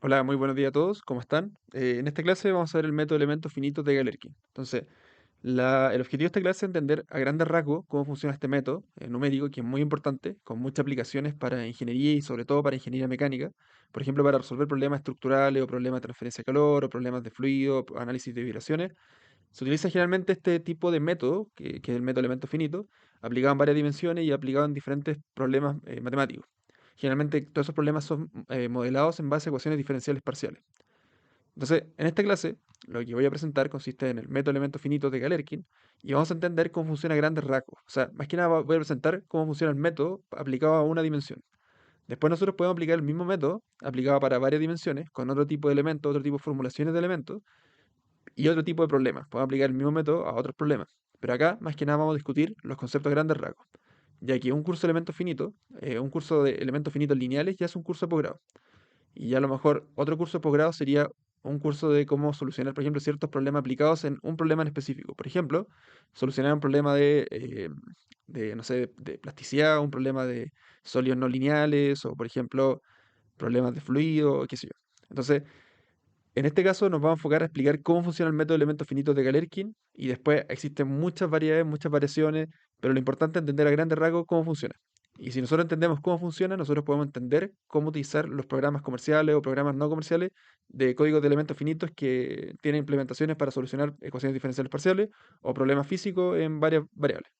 Hola, muy buenos días a todos, ¿cómo están? En esta clase vamos a ver el método de elementos finitos de Galerkin. Entonces, el objetivo de esta clase es entender a grandes rasgos cómo funciona este método numérico, que es muy importante, con muchas aplicaciones para ingeniería y sobre todo para ingeniería mecánica. Por ejemplo, para resolver problemas estructurales o problemas de transferencia de calor o problemas de fluido, análisis de vibraciones. Se utiliza generalmente este tipo de método, que es el método de elementos finitos, aplicado en varias dimensiones y aplicado en diferentes problemas matemáticos. Generalmente todos esos problemas son modelados en base a ecuaciones diferenciales parciales. Entonces, en esta clase, lo que voy a presentar consiste en el método de elementos finitos de Galerkin y vamos a entender cómo funciona a grandes rasgos. O sea, más que nada voy a presentar cómo funciona el método aplicado a una dimensión. Después nosotros podemos aplicar el mismo método aplicado para varias dimensiones, con otro tipo de elementos, otro tipo de formulaciones de elementos y otro tipo de problemas. Podemos aplicar el mismo método a otros problemas. Pero acá, más que nada, vamos a discutir los conceptos a grandes rasgos. Ya que un curso de elementos finitos, un curso de elementos finitos lineales, ya es un curso de posgrado. Y ya a lo mejor otro curso de posgrado sería un curso de cómo solucionar, por ejemplo, ciertos problemas aplicados en un problema en específico. Por ejemplo, solucionar un problema no sé, de plasticidad, un problema de sólidos no lineales, o por ejemplo, problemas de fluido, qué sé yo. Entonces, en este caso nos vamos a enfocar a explicar cómo funciona el método de elementos finitos de Galerkin y después existen muchas variedades, muchas variaciones, pero lo importante es entender a grandes rasgos cómo funciona. Y si nosotros entendemos cómo funciona, nosotros podemos entender cómo utilizar los programas comerciales o programas no comerciales de códigos de elementos finitos que tienen implementaciones para solucionar ecuaciones diferenciales parciales o problemas físicos en varias variables.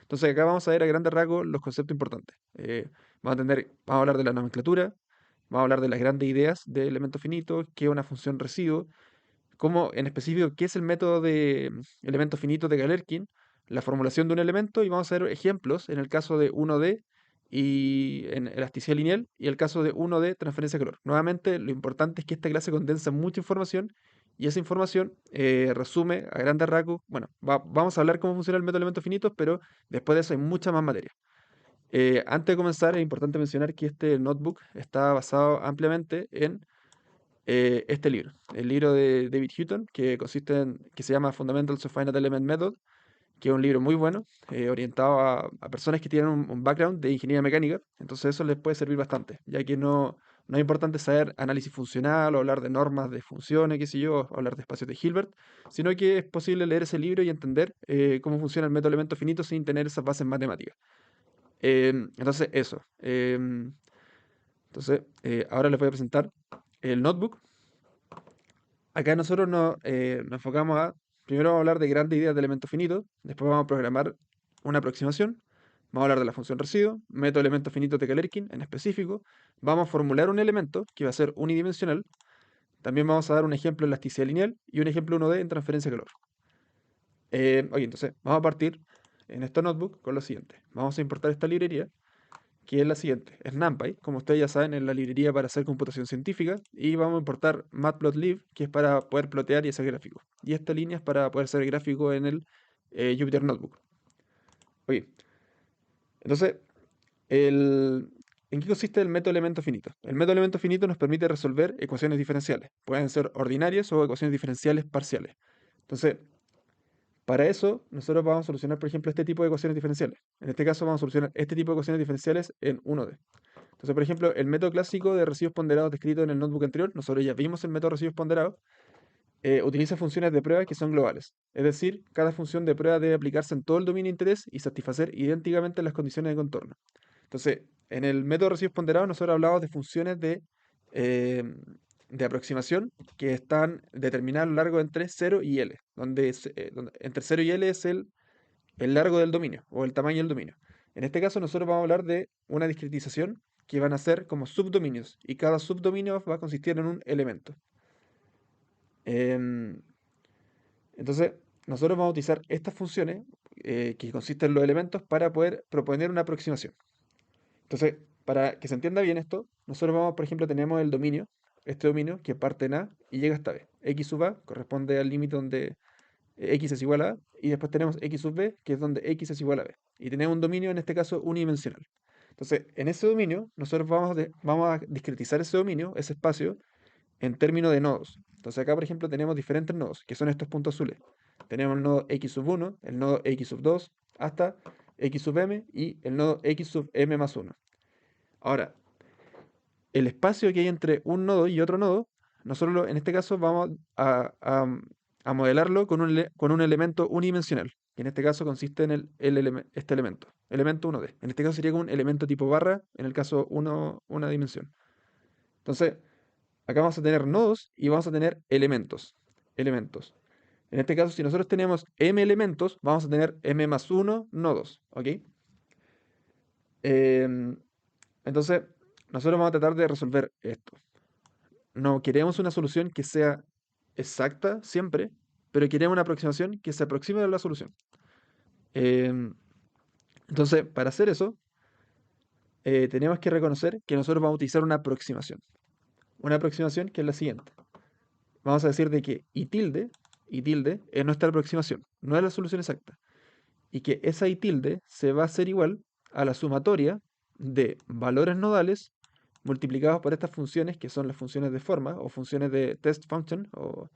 Entonces acá vamos a ver a grandes rasgos los conceptos importantes. Vamos a hablar de la nomenclatura, vamos a hablar de las grandes ideas de elementos finitos, qué es una función residuo, cómo en específico qué es el método de elementos finitos de Galerkin, la formulación de un elemento y vamos a ver ejemplos en el caso de 1D y en elasticidad lineal y el caso de 1D transferencia de calor. Nuevamente, lo importante es que esta clase condensa mucha información y esa información resume a grandes rasgos. Bueno, vamos a hablar cómo funciona el método de elementos finitos, pero después de eso hay mucha más materia. Antes de comenzar, es importante mencionar que este notebook está basado ampliamente en este libro, el libro de David Hutton, que se llama Fundamentals of Finite Element Method, que es un libro muy bueno, orientado a personas que tienen un background de ingeniería mecánica, entonces eso les puede servir bastante, ya que no es importante saber análisis funcional o hablar de normas de funciones, qué sé yo, o hablar de espacios de Hilbert, sino que es posible leer ese libro y entender cómo funciona el método de elementos finitos sin tener esas bases matemáticas. Entonces, eso. Ahora les voy a presentar el notebook. Acá nosotros nos enfocamos primero vamos a hablar de grandes ideas de elementos finitos, después vamos a programar una aproximación, vamos a hablar de la función residuo, método de elementos finitos de Galerkin en específico, vamos a formular un elemento que va a ser unidimensional, también vamos a dar un ejemplo en elasticidad lineal y un ejemplo 1D en transferencia de calor. Entonces, vamos a partir en esta notebook con lo siguiente. Vamos a importar esta librería que es la siguiente. Es NumPy, como ustedes ya saben, es la librería para hacer computación científica, y vamos a importar Matplotlib, que es para poder plotear y hacer gráficos. Y esta línea es para poder hacer gráficos en el Jupyter Notebook. Oye, entonces, el- ¿en qué consiste el método elemento finito? El método elemento finito nos permite resolver ecuaciones diferenciales. Pueden ser ordinarias o ecuaciones diferenciales parciales. Entonces, para eso, nosotros vamos a solucionar, por ejemplo, este tipo de ecuaciones diferenciales. En este caso, vamos a solucionar este tipo de ecuaciones diferenciales en 1D. Entonces, por ejemplo, el método clásico de residuos ponderados descrito en el notebook anterior, nosotros ya vimos el método de residuos ponderados, utiliza funciones de prueba que son globales. Es decir, cada función de prueba debe aplicarse en todo el dominio de interés y satisfacer idénticamente las condiciones de contorno. Entonces, en el método de residuos ponderados, nosotros hablamos de funciones eh, de aproximación que están determinadas a lo largo entre 0 y L, donde entre 0 y L es el largo del dominio o el tamaño del dominio. En este caso nosotros vamos a hablar de una discretización que van a ser como subdominios y cada subdominio va a consistir en un elemento. Em, entonces nosotros vamos a utilizar estas funciones que consisten en los elementos para poder proponer una aproximación. Entonces, para que se entienda bien esto, nosotros vamos, por ejemplo, tenemos el dominio, este dominio que parte en A y llega hasta B. X sub A corresponde al límite donde x es igual a A, y después tenemos x sub b, que es donde x es igual a b. Y tenemos un dominio, en este caso, unidimensional. Entonces, en ese dominio, nosotros vamos a discretizar ese dominio, ese espacio, en términos de nodos. Entonces, acá, por ejemplo, tenemos diferentes nodos, que son estos puntos azules. Tenemos el nodo x sub 1, el nodo x sub 2, hasta x sub m y el nodo x sub m más 1. Ahora, el espacio que hay entre un nodo y otro nodo nosotros en este caso vamos a modelarlo con un elemento unidimensional, que en este caso consiste en este elemento 1D. En este caso sería como un elemento tipo barra, en el caso una dimensión. Entonces, acá vamos a tener nodos y vamos a tener elementos. En este caso, si nosotros tenemos m elementos, vamos a tener m más 1 nodos, ¿ok? Em, entonces, nosotros vamos a tratar de resolver esto. No queremos una solución que sea exacta siempre, pero queremos una aproximación que se aproxime a la solución. Em, entonces, para hacer eso, tenemos que reconocer que nosotros vamos a utilizar una aproximación. Una aproximación que es la siguiente. Vamos a decir de que y tilde es nuestra aproximación, no es la solución exacta. Y que esa y tilde se va a hacer igual a la sumatoria de valores nodales multiplicados por estas funciones que son las funciones de forma o funciones de test function o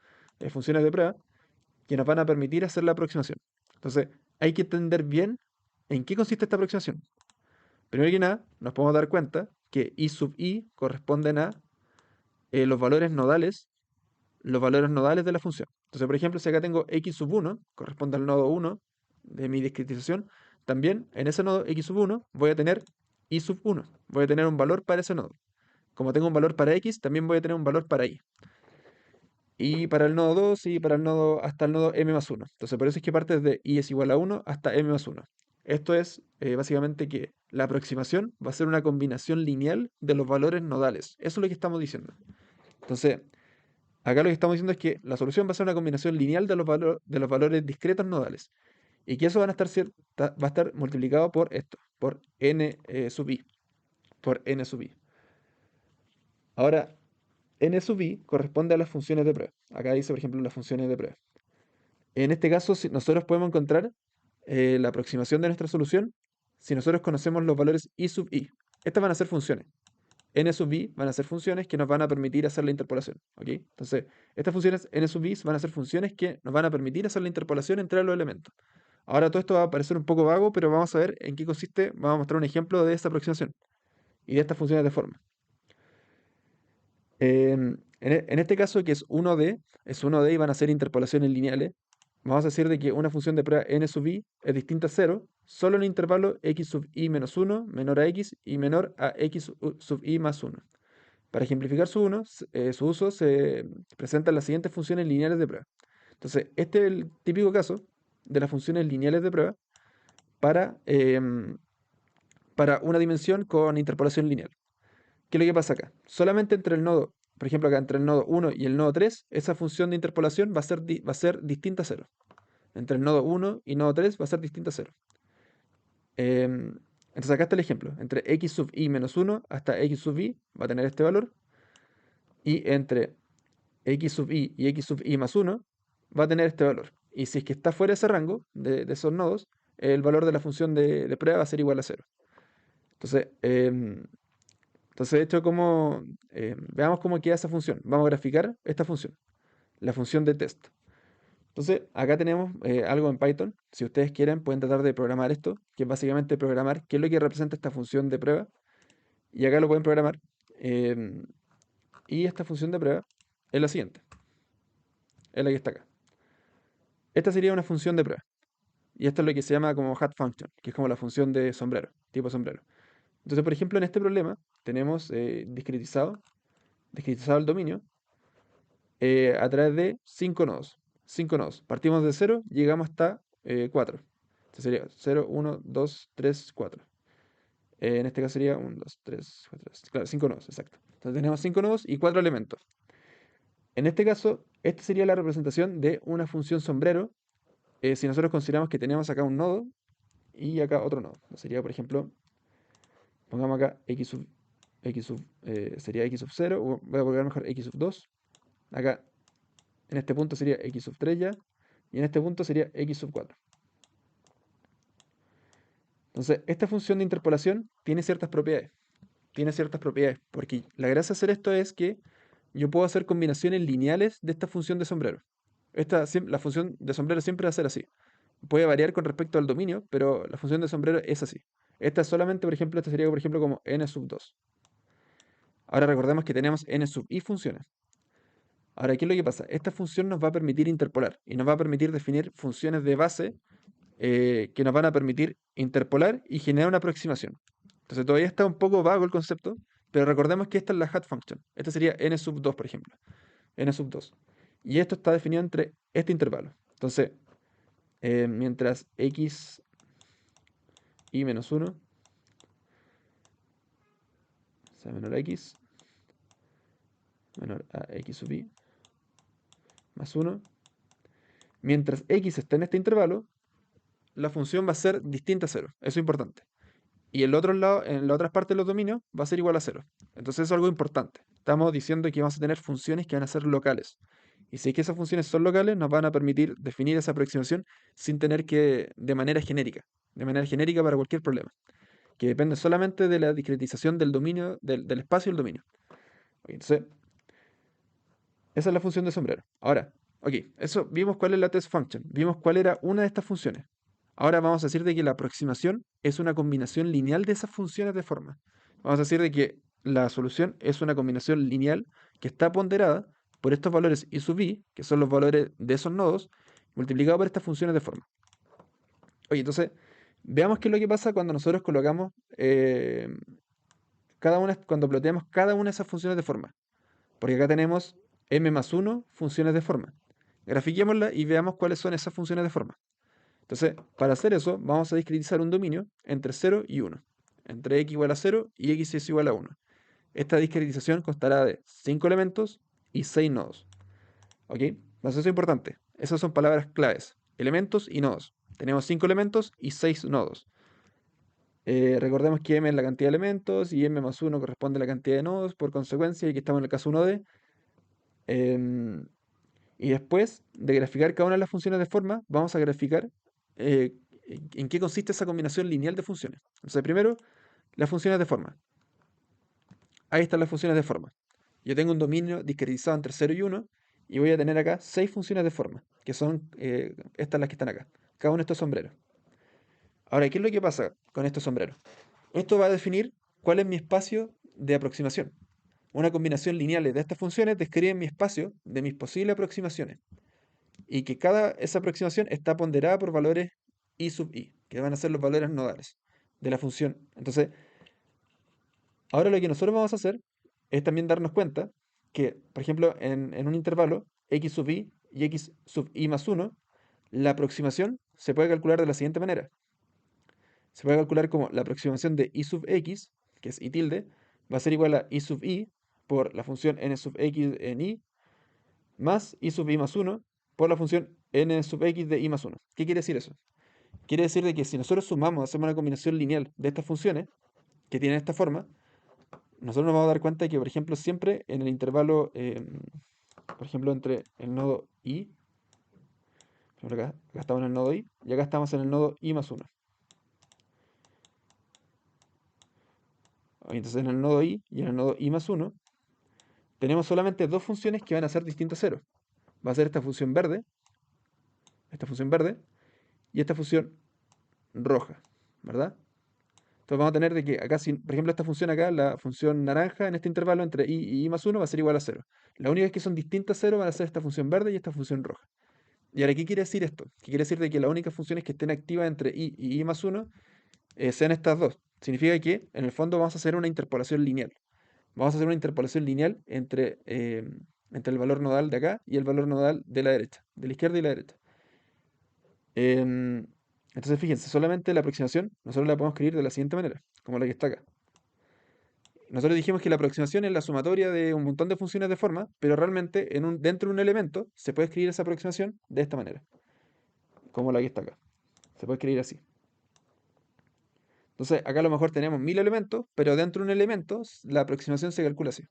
funciones de prueba que nos van a permitir hacer la aproximación. Entonces, hay que entender bien en qué consiste esta aproximación. Primero que nada, nos podemos dar cuenta que i sub i corresponden a los valores nodales de la función. Entonces, por ejemplo, si acá tengo x sub 1, corresponde al nodo 1 de mi discretización, también en ese nodo x sub 1 voy a tener y sub 1. Voy a tener un valor para ese nodo. Como tengo un valor para x, también voy a tener un valor para y. Y para el nodo 2 y para el nodo hasta el nodo m más 1. Entonces, por eso es que parte desde i es igual a 1 hasta m más 1. Esto es básicamente que la aproximación va a ser una combinación lineal de los valores nodales. Eso es lo que estamos diciendo. Entonces, acá lo que estamos diciendo es que la solución va a ser una combinación lineal de los valores discretos nodales. Y que eso va a estar multiplicado por esto, por n sub i. Por n sub i. Ahora, n sub i corresponde a las funciones de prueba. Acá dice, por ejemplo, las funciones de prueba. En este caso, nosotros podemos encontrar la aproximación de nuestra solución si nosotros conocemos los valores i sub i. Estas van a ser funciones. N sub i van a ser funciones que nos van a permitir hacer la interpolación. ¿Ok? Entonces, estas funciones n sub i van a ser funciones que nos van a permitir hacer la interpolación entre los elementos. Ahora todo esto va a parecer un poco vago, pero vamos a ver en qué consiste. Vamos a mostrar un ejemplo de esta aproximación y de estas funciones de forma. En este caso, que es 1D y van a ser interpolaciones lineales, vamos a decir de que una función de prueba n sub i es distinta a 0 solo en el intervalo x sub i menos 1 menor a x y menor a x sub i más 1. Para ejemplificar su uso se presentan las siguientes funciones lineales de prueba. Entonces, este es el típico caso de las funciones lineales de prueba para, para una dimensión con interpolación lineal. ¿Qué es lo que pasa acá? Solamente entre el nodo, por ejemplo, acá entre el nodo 1 y el nodo 3, esa función de interpolación va a ser distinta a 0. Entre el nodo 1 y nodo 3 va a ser distinta a 0. Entonces acá está el ejemplo. Entre x sub i menos 1 hasta x sub i va a tener este valor. Y entre x sub i y x sub i más 1 va a tener este valor. Y si es que está fuera de ese rango de esos nodos, el valor de la función de prueba va a ser igual a 0. Entonces, de hecho, veamos cómo queda esa función. Vamos a graficar esta función, la función de test. Entonces, acá tenemos algo en Python. Si ustedes quieren, pueden tratar de programar esto, que es básicamente programar qué es lo que representa esta función de prueba. Y acá lo pueden programar. Y esta función de prueba es la siguiente. Es la que está acá. Esta sería una función de prueba. Y esto es lo que se llama como hat function, que es como la función de sombrero, tipo sombrero. Entonces, por ejemplo, en este problema tenemos discretizado el dominio a través de 5 nodos. 5 nodos. Partimos de 0, llegamos hasta 4. Este sería 0, 1, 2, 3, 4. En este caso sería 1, 2, 3, 4. Claro, 5 nodos, exacto. Entonces tenemos 5 nodos y 4 elementos. En este caso, esta sería la representación de una función sombrero. Si nosotros consideramos que tenemos acá un nodo y acá otro nodo. Sería, por ejemplo, pongamos acá sería x sub 0, o voy a poner mejor x sub 2. Acá, en este punto sería x sub 3 ya, y en este punto sería x sub 4. Entonces, esta función de interpolación tiene ciertas propiedades. Tiene ciertas propiedades, porque la gracia de hacer esto es que yo puedo hacer combinaciones lineales de esta función de sombrero. La función de sombrero siempre va a ser así. Puede variar con respecto al dominio, pero la función de sombrero es así. Esta solamente, por ejemplo, esta sería, por ejemplo, como n sub 2. Ahora recordemos que tenemos n sub i funciones. Ahora, ¿qué es lo que pasa? Esta función nos va a permitir interpolar y nos va a permitir definir funciones de base que nos van a permitir interpolar y generar una aproximación. Entonces todavía está un poco vago el concepto, pero recordemos que esta es la hat function. Esta sería n sub 2, por ejemplo. N sub 2. Y esto está definido entre este intervalo. Entonces, mientras x y menos 1 sea menor a x, menor a x sub i, más 1, mientras x esté en este intervalo, la función va a ser distinta a 0. Eso es importante. Y el otro lado, en la otra parte de los dominios, va a ser igual a 0. Entonces eso es algo importante. Estamos diciendo que vamos a tener funciones que van a ser locales. Y si es que esas funciones son locales, nos van a permitir definir esa aproximación sin tener que, de manera genérica para cualquier problema, que depende solamente de la discretización del dominio, del espacio y el dominio. Entonces, esa es la función de sombrero. Ahora, ok, eso vimos cuál es la test function, vimos cuál era una de estas funciones. Ahora vamos a decir de que la aproximación es una combinación lineal de esas funciones de forma. Vamos a decir de que la solución es una combinación lineal que está ponderada por estos valores i sub i, que son los valores de esos nodos, multiplicado por estas funciones de forma. Oye, entonces, veamos qué es lo que pasa cuando nosotros colocamos cuando ploteamos cada una de esas funciones de forma. Porque acá tenemos m más 1 funciones de forma. Grafiquémosla y veamos cuáles son esas funciones de forma. Entonces, para hacer eso, vamos a discretizar un dominio entre 0 y 1. Entre x igual a 0 y x es igual a 1. Esta discretización constará de 5 elementos y 6 nodos. ¿Ok? Entonces eso es importante. Esas son palabras claves. Elementos y nodos. Tenemos 5 elementos y 6 nodos. Recordemos que m es la cantidad de elementos y m más 1 corresponde a la cantidad de nodos, por consecuencia, y aquí estamos en el caso 1D. Em, y después de graficar cada una de las funciones de forma, vamos a graficar eh, en qué consiste esa combinación lineal de funciones. Entonces, primero, las funciones de forma. Ahí están las funciones de forma. Yo tengo un dominio discretizado entre 0 y 1 y voy a tener acá 6 funciones de forma, que son estas las que están acá. Cada uno de estos sombreros. Ahora, ¿qué es lo que pasa con estos sombreros? Esto va a definir cuál es mi espacio de aproximación. Una combinación lineal de estas funciones describe mi espacio de mis posibles aproximaciones. Y que cada esa aproximación está ponderada por valores i sub i, que van a ser los valores nodales de la función. Entonces, ahora lo que nosotros vamos a hacer es también darnos cuenta que, por ejemplo, en un intervalo x sub i y x sub i más 1, la aproximación se puede calcular de la siguiente manera. Se puede calcular como la aproximación de i sub x, que es i tilde, va a ser igual a i sub i por la función n sub x en i, más i sub i más 1 por la función n sub x de i más 1. ¿Qué quiere decir eso? Quiere decir de que si nosotros sumamos, hacemos una combinación lineal de estas funciones que tienen esta forma, nosotros nos vamos a dar cuenta de que, por ejemplo, siempre en el intervalo, por ejemplo, entre el nodo i, por ejemplo, acá estamos en el nodo i, y acá estamos en el nodo i más 1. Entonces en el nodo i y en el nodo i más 1 tenemos solamente dos funciones que van a ser distintas a 0. Va a ser esta función verde, y esta función roja, ¿verdad? Entonces vamos a tener de que acá, por ejemplo, esta función acá, la función naranja en este intervalo entre i y i más 1 va a ser igual a 0. La única vez que son distintas a 0 van a ser esta función verde y esta función roja. Y ahora, ¿qué quiere decir esto? ¿Qué quiere decir de que las únicas funciones que estén activas entre i y i más 1 sean estas dos? Significa que, en el fondo, vamos a hacer una interpolación lineal. Vamos a hacer una interpolación lineal entre el valor nodal de acá y el valor nodal de la derecha, de la izquierda y la derecha. Em, entonces, fíjense, solamente la aproximación nosotros la podemos escribir de la siguiente manera, como la que está acá. Nosotros dijimos que la aproximación es la sumatoria de un montón de funciones de forma, pero realmente dentro de un elemento se puede escribir esa aproximación de esta manera, como la que está acá. Se puede escribir así. Entonces, acá a lo mejor tenemos 1000 elementos, pero dentro de un elemento la aproximación se calcula así.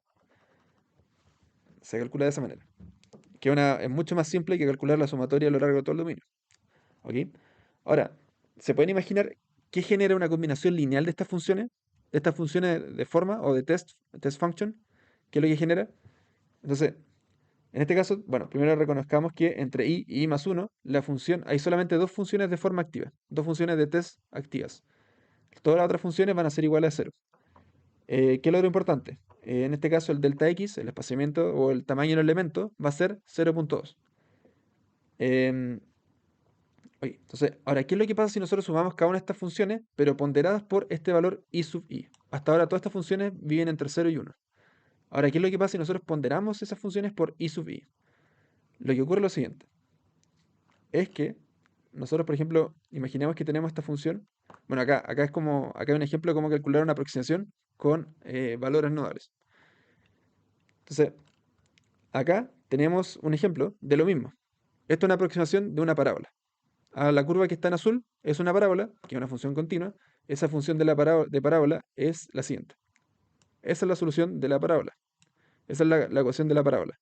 Se calcula de esa manera. Es mucho más simple que calcular la sumatoria a lo largo de todo el dominio. ¿Ok? Ahora, ¿se pueden imaginar qué genera una combinación lineal de estas funciones? De estas funciones de forma o de test function. ¿Qué es lo que genera? Entonces, en este caso, bueno, primero reconozcamos que entre i y i más 1, hay solamente dos funciones de forma activa, dos funciones de test activas. Todas las otras funciones van a ser iguales a 0. ¿Qué es lo otro importante? en este caso el delta x, el espaciamiento o el tamaño del elemento, va a ser 0.2. Em, Oye, entonces, ahora, ¿qué es lo que pasa si nosotros sumamos cada una de estas funciones, pero ponderadas por este valor i sub i? Hasta ahora todas estas funciones viven entre 0 y 1. Ahora, ¿qué es lo que pasa si nosotros ponderamos esas funciones por i sub i? Lo que ocurre es lo siguiente, es que nosotros, por ejemplo, imaginemos que tenemos esta función. Bueno, acá hay un ejemplo de cómo calcular una aproximación con valores nodales. Entonces, acá tenemos un ejemplo de lo mismo. Esto es una aproximación de una parábola. A la curva que está en azul es una parábola, que es una función continua. Esa función de la de parábola es la siguiente. Esa es la solución de la parábola. Esa es la ecuación de la parábola.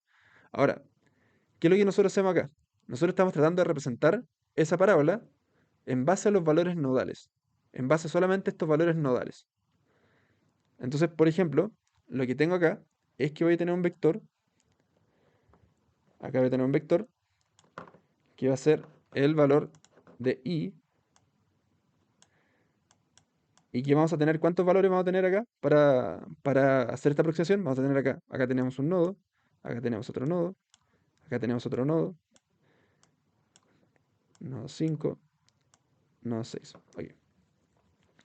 Ahora, ¿qué es lo que nosotros hacemos acá? Nosotros estamos tratando de representar esa parábola en base a los valores nodales. En base solamente a estos valores nodales. Entonces, por ejemplo, lo que tengo acá es que voy a tener un vector. Acá voy a tener un vector que va a ser el valor de i. Y que vamos a tener, ¿cuántos valores vamos a tener acá para hacer esta aproximación? Vamos a tener acá tenemos un nodo, acá tenemos otro nodo, acá tenemos otro nodo, nodo 5, nodo 6. Ok.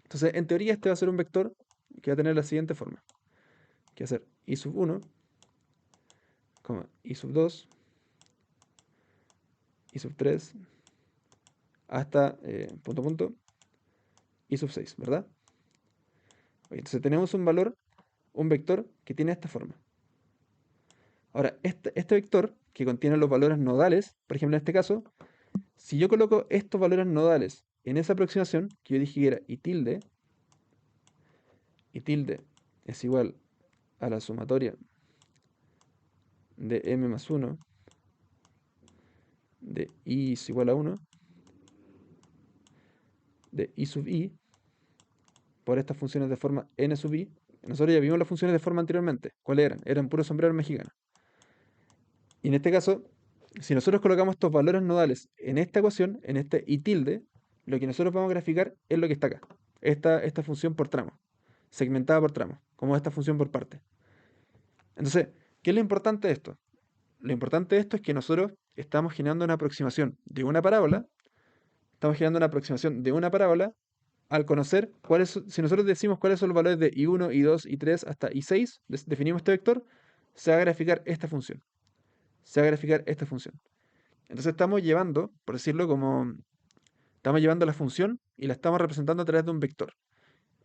Entonces, en teoría, este va a ser un vector que va a tener la siguiente forma, que va a ser i sub 1, i sub 2, i sub 3, hasta punto punto, i sub 6, ¿verdad? Ok, entonces tenemos un valor, un vector que tiene esta forma. Ahora, este vector que contiene los valores nodales, por ejemplo, en este caso, si yo coloco estos valores nodales en esa aproximación, que yo dije que era y tilde es igual a la sumatoria de m más 1 de i es igual a 1 de i sub i por estas funciones de forma n sub i. Nosotros ya vimos las funciones de forma anteriormente. ¿Cuáles eran? Eran puros sombreros mexicanos. Y en este caso, si nosotros colocamos estos valores nodales en esta ecuación, en este i tilde, lo que nosotros vamos a graficar es lo que está acá. Esta función por tramo, segmentada por tramo, como esta función por parte. Entonces, ¿qué es lo importante de esto? Lo importante de esto es que nosotros estamos generando una aproximación de una parábola, estamos generando una aproximación de una parábola al conocer si nosotros decimos cuáles son los valores de i1, i2, i3 hasta i6, definimos este vector, se va a graficar esta función. Se va a graficar esta función. Entonces estamos llevando, por decirlo como, estamos llevando la función y la estamos representando a través de un vector.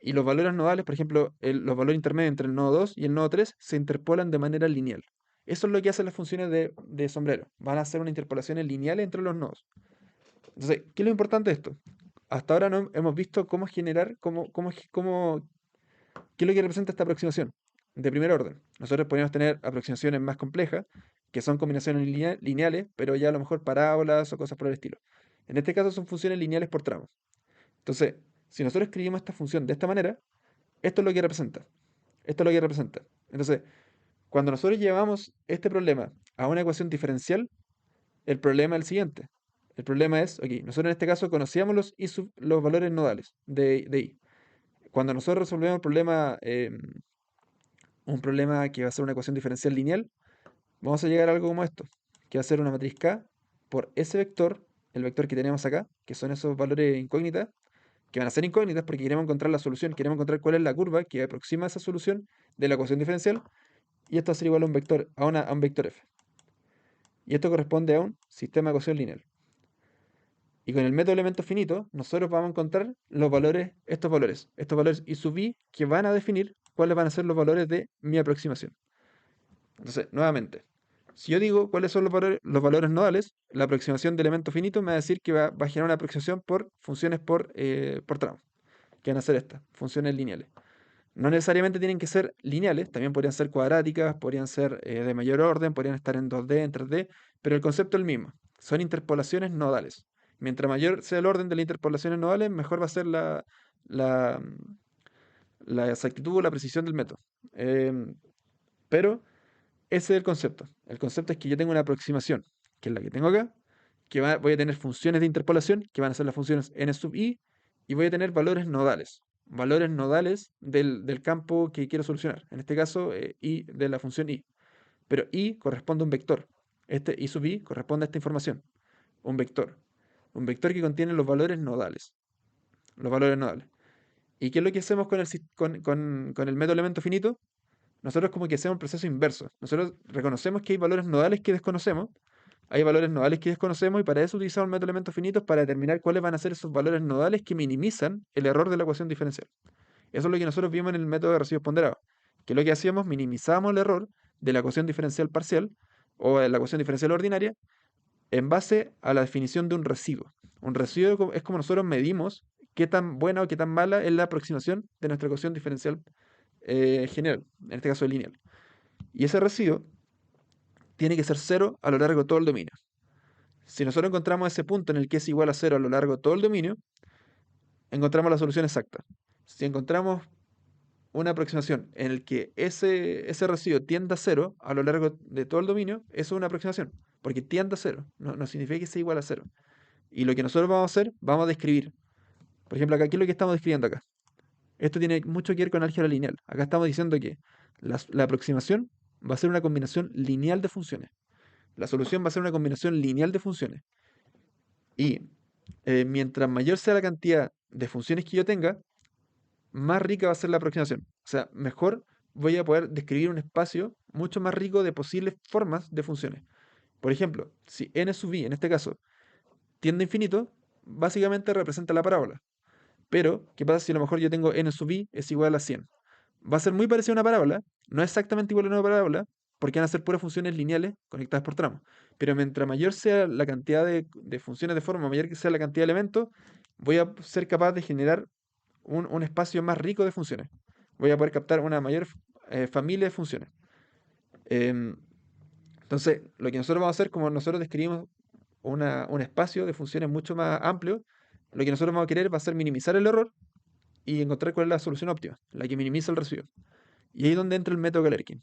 Y los valores nodales, por ejemplo, los valores intermedios entre el nodo 2 y el nodo 3 se interpolan de manera lineal. Eso es lo que hacen las funciones de sombrero. Van a hacer una interpolación lineal entre los nodos. Entonces, ¿qué es lo importante de esto? Hasta ahora no hemos visto cómo generar, qué es lo que representa esta aproximación de primer orden. Nosotros podemos tener aproximaciones más complejas, que son combinaciones lineales, pero ya a lo mejor parábolas o cosas por el estilo. En este caso son funciones lineales por tramos. Entonces, si nosotros escribimos esta función de esta manera, esto es lo que representa. Esto es lo que representa. Entonces, cuando nosotros llevamos este problema a una ecuación diferencial, el problema es el siguiente. El problema es, ok, nosotros en este caso conocíamos los valores nodales de i. Cuando nosotros resolvemos un problema que va a ser una ecuación diferencial lineal, vamos a llegar a algo como esto, que va a ser una matriz K por ese vector, el vector que tenemos acá, que son esos valores incógnitas, que van a ser incógnitas porque queremos encontrar la solución, queremos encontrar cuál es la curva que aproxima esa solución de la ecuación diferencial, y esto va a ser igual a un vector, a un vector f. Y esto corresponde a un sistema de ecuación lineal. Y con el método elemento finito, nosotros vamos a encontrar estos valores i sub i, que van a definir cuáles van a ser los valores de mi aproximación. Entonces, nuevamente, si yo digo cuáles son los valores nodales, la aproximación de elemento finito me va a decir que va a generar una aproximación por funciones por tramo, que van a ser estas, funciones lineales. No necesariamente tienen que ser lineales, también podrían ser cuadráticas, podrían ser de mayor orden, podrían estar en 2D, en 3D, pero el concepto es el mismo. Son interpolaciones nodales. Mientras mayor sea el orden de las interpolaciones nodales, mejor va a ser la, la exactitud o la precisión del método. Em, pero ese es el concepto. El concepto es que yo tengo una aproximación, que es la que tengo acá, voy a tener funciones de interpolación, que van a ser las funciones n sub i, y voy a tener valores nodales. valores nodales del campo que quiero solucionar. En este caso, y de la función i. Pero i corresponde a un vector. Este i sub i corresponde a esta información. Un vector. Un vector que contiene los valores nodales. Los valores nodales. ¿Y qué es lo que hacemos con el método elemento finito? Nosotros como que hacemos un proceso inverso. Nosotros reconocemos que hay valores nodales que desconocemos. Hay valores nodales que desconocemos y para eso utilizamos el método elementos finitos para determinar cuáles van a ser esos valores nodales que minimizan el error de la ecuación diferencial. Eso es lo que nosotros vimos en el método de residuos ponderados. Que lo que hacíamos, minimizábamos el error de la ecuación diferencial parcial o de la ecuación diferencial ordinaria en base a la definición de un residuo. Un residuo es como nosotros medimos qué tan buena o qué tan mala es la aproximación de nuestra ecuación diferencial general, en este caso lineal. Y ese residuo tiene que ser cero a lo largo de todo el dominio. Si nosotros encontramos ese punto en el que es igual a cero a lo largo de todo el dominio, encontramos la solución exacta. Si encontramos una aproximación en el que ese residuo tienda a cero a lo largo de todo el dominio, eso es una aproximación, porque tiende a cero, no significa que sea igual a cero. Y lo que nosotros vamos a hacer, vamos a describir. Por ejemplo, acá, ¿qué es lo que estamos describiendo acá? Esto tiene mucho que ver con álgebra lineal. Acá estamos diciendo que la aproximación va a ser una combinación lineal de funciones. La solución va a ser una combinación lineal de funciones. Y mientras mayor sea la cantidad de funciones que yo tenga, más rica va a ser la aproximación. O sea, mejor voy a poder describir un espacio mucho más rico de posibles formas de funciones. Por ejemplo, si n sub i, en este caso, tiende a infinito, básicamente representa la parábola. Pero, ¿qué pasa si a lo mejor yo tengo n sub i es igual a 100? Va a ser muy parecido a una parábola, no exactamente igual a una parábola, porque van a ser puras funciones lineales conectadas por tramos. Pero mientras mayor sea la cantidad de funciones de forma, mayor que sea la cantidad de elementos, voy a ser capaz de generar un espacio más rico de funciones. Voy a poder captar una mayor familia de funciones. Em, entonces, lo que nosotros vamos a hacer, como nosotros describimos un espacio de funciones mucho más amplio, lo que nosotros vamos a querer va a ser minimizar el error y encontrar cuál es la solución óptima, la que minimiza el residuo. Y ahí es donde entra el método Galerkin.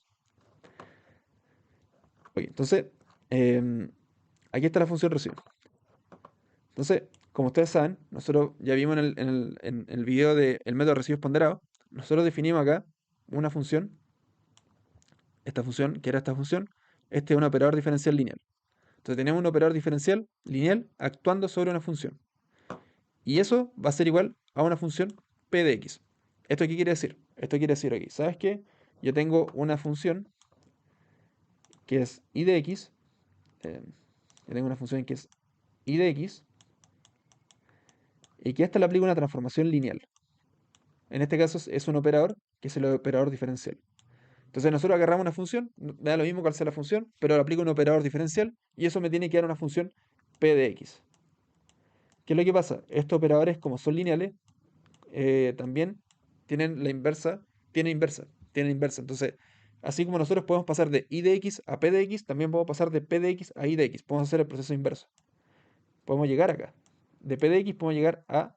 Ok, entonces, em, aquí está la función residuo. Entonces, como ustedes saben, nosotros ya vimos en el video del método de residuos ponderados, nosotros definimos acá una función, esta función, que era esta función, este es un operador diferencial lineal. Entonces tenemos un operador diferencial lineal actuando sobre una función. Y eso va a ser igual a una función p de x. ¿Esto qué quiere decir? Esto quiere decir aquí, ¿sabes qué? Yo tengo una función que es i de x, eh, yo tengo una función que es i de x, y que a esta le aplico una transformación lineal. En este caso es un operador, que es el operador diferencial. Entonces nosotros agarramos una función, me da lo mismo cuál sea la función, pero le aplico un operador diferencial, y eso me tiene que dar una función p de x. ¿Qué es lo que pasa? Estos operadores, como son lineales, también tienen la inversa, tienen inversa. Entonces, así como nosotros podemos pasar de i de x a p de x, también podemos pasar de p de x a i de x. Podemos hacer el proceso inverso. Podemos llegar acá. De p de x podemos llegar a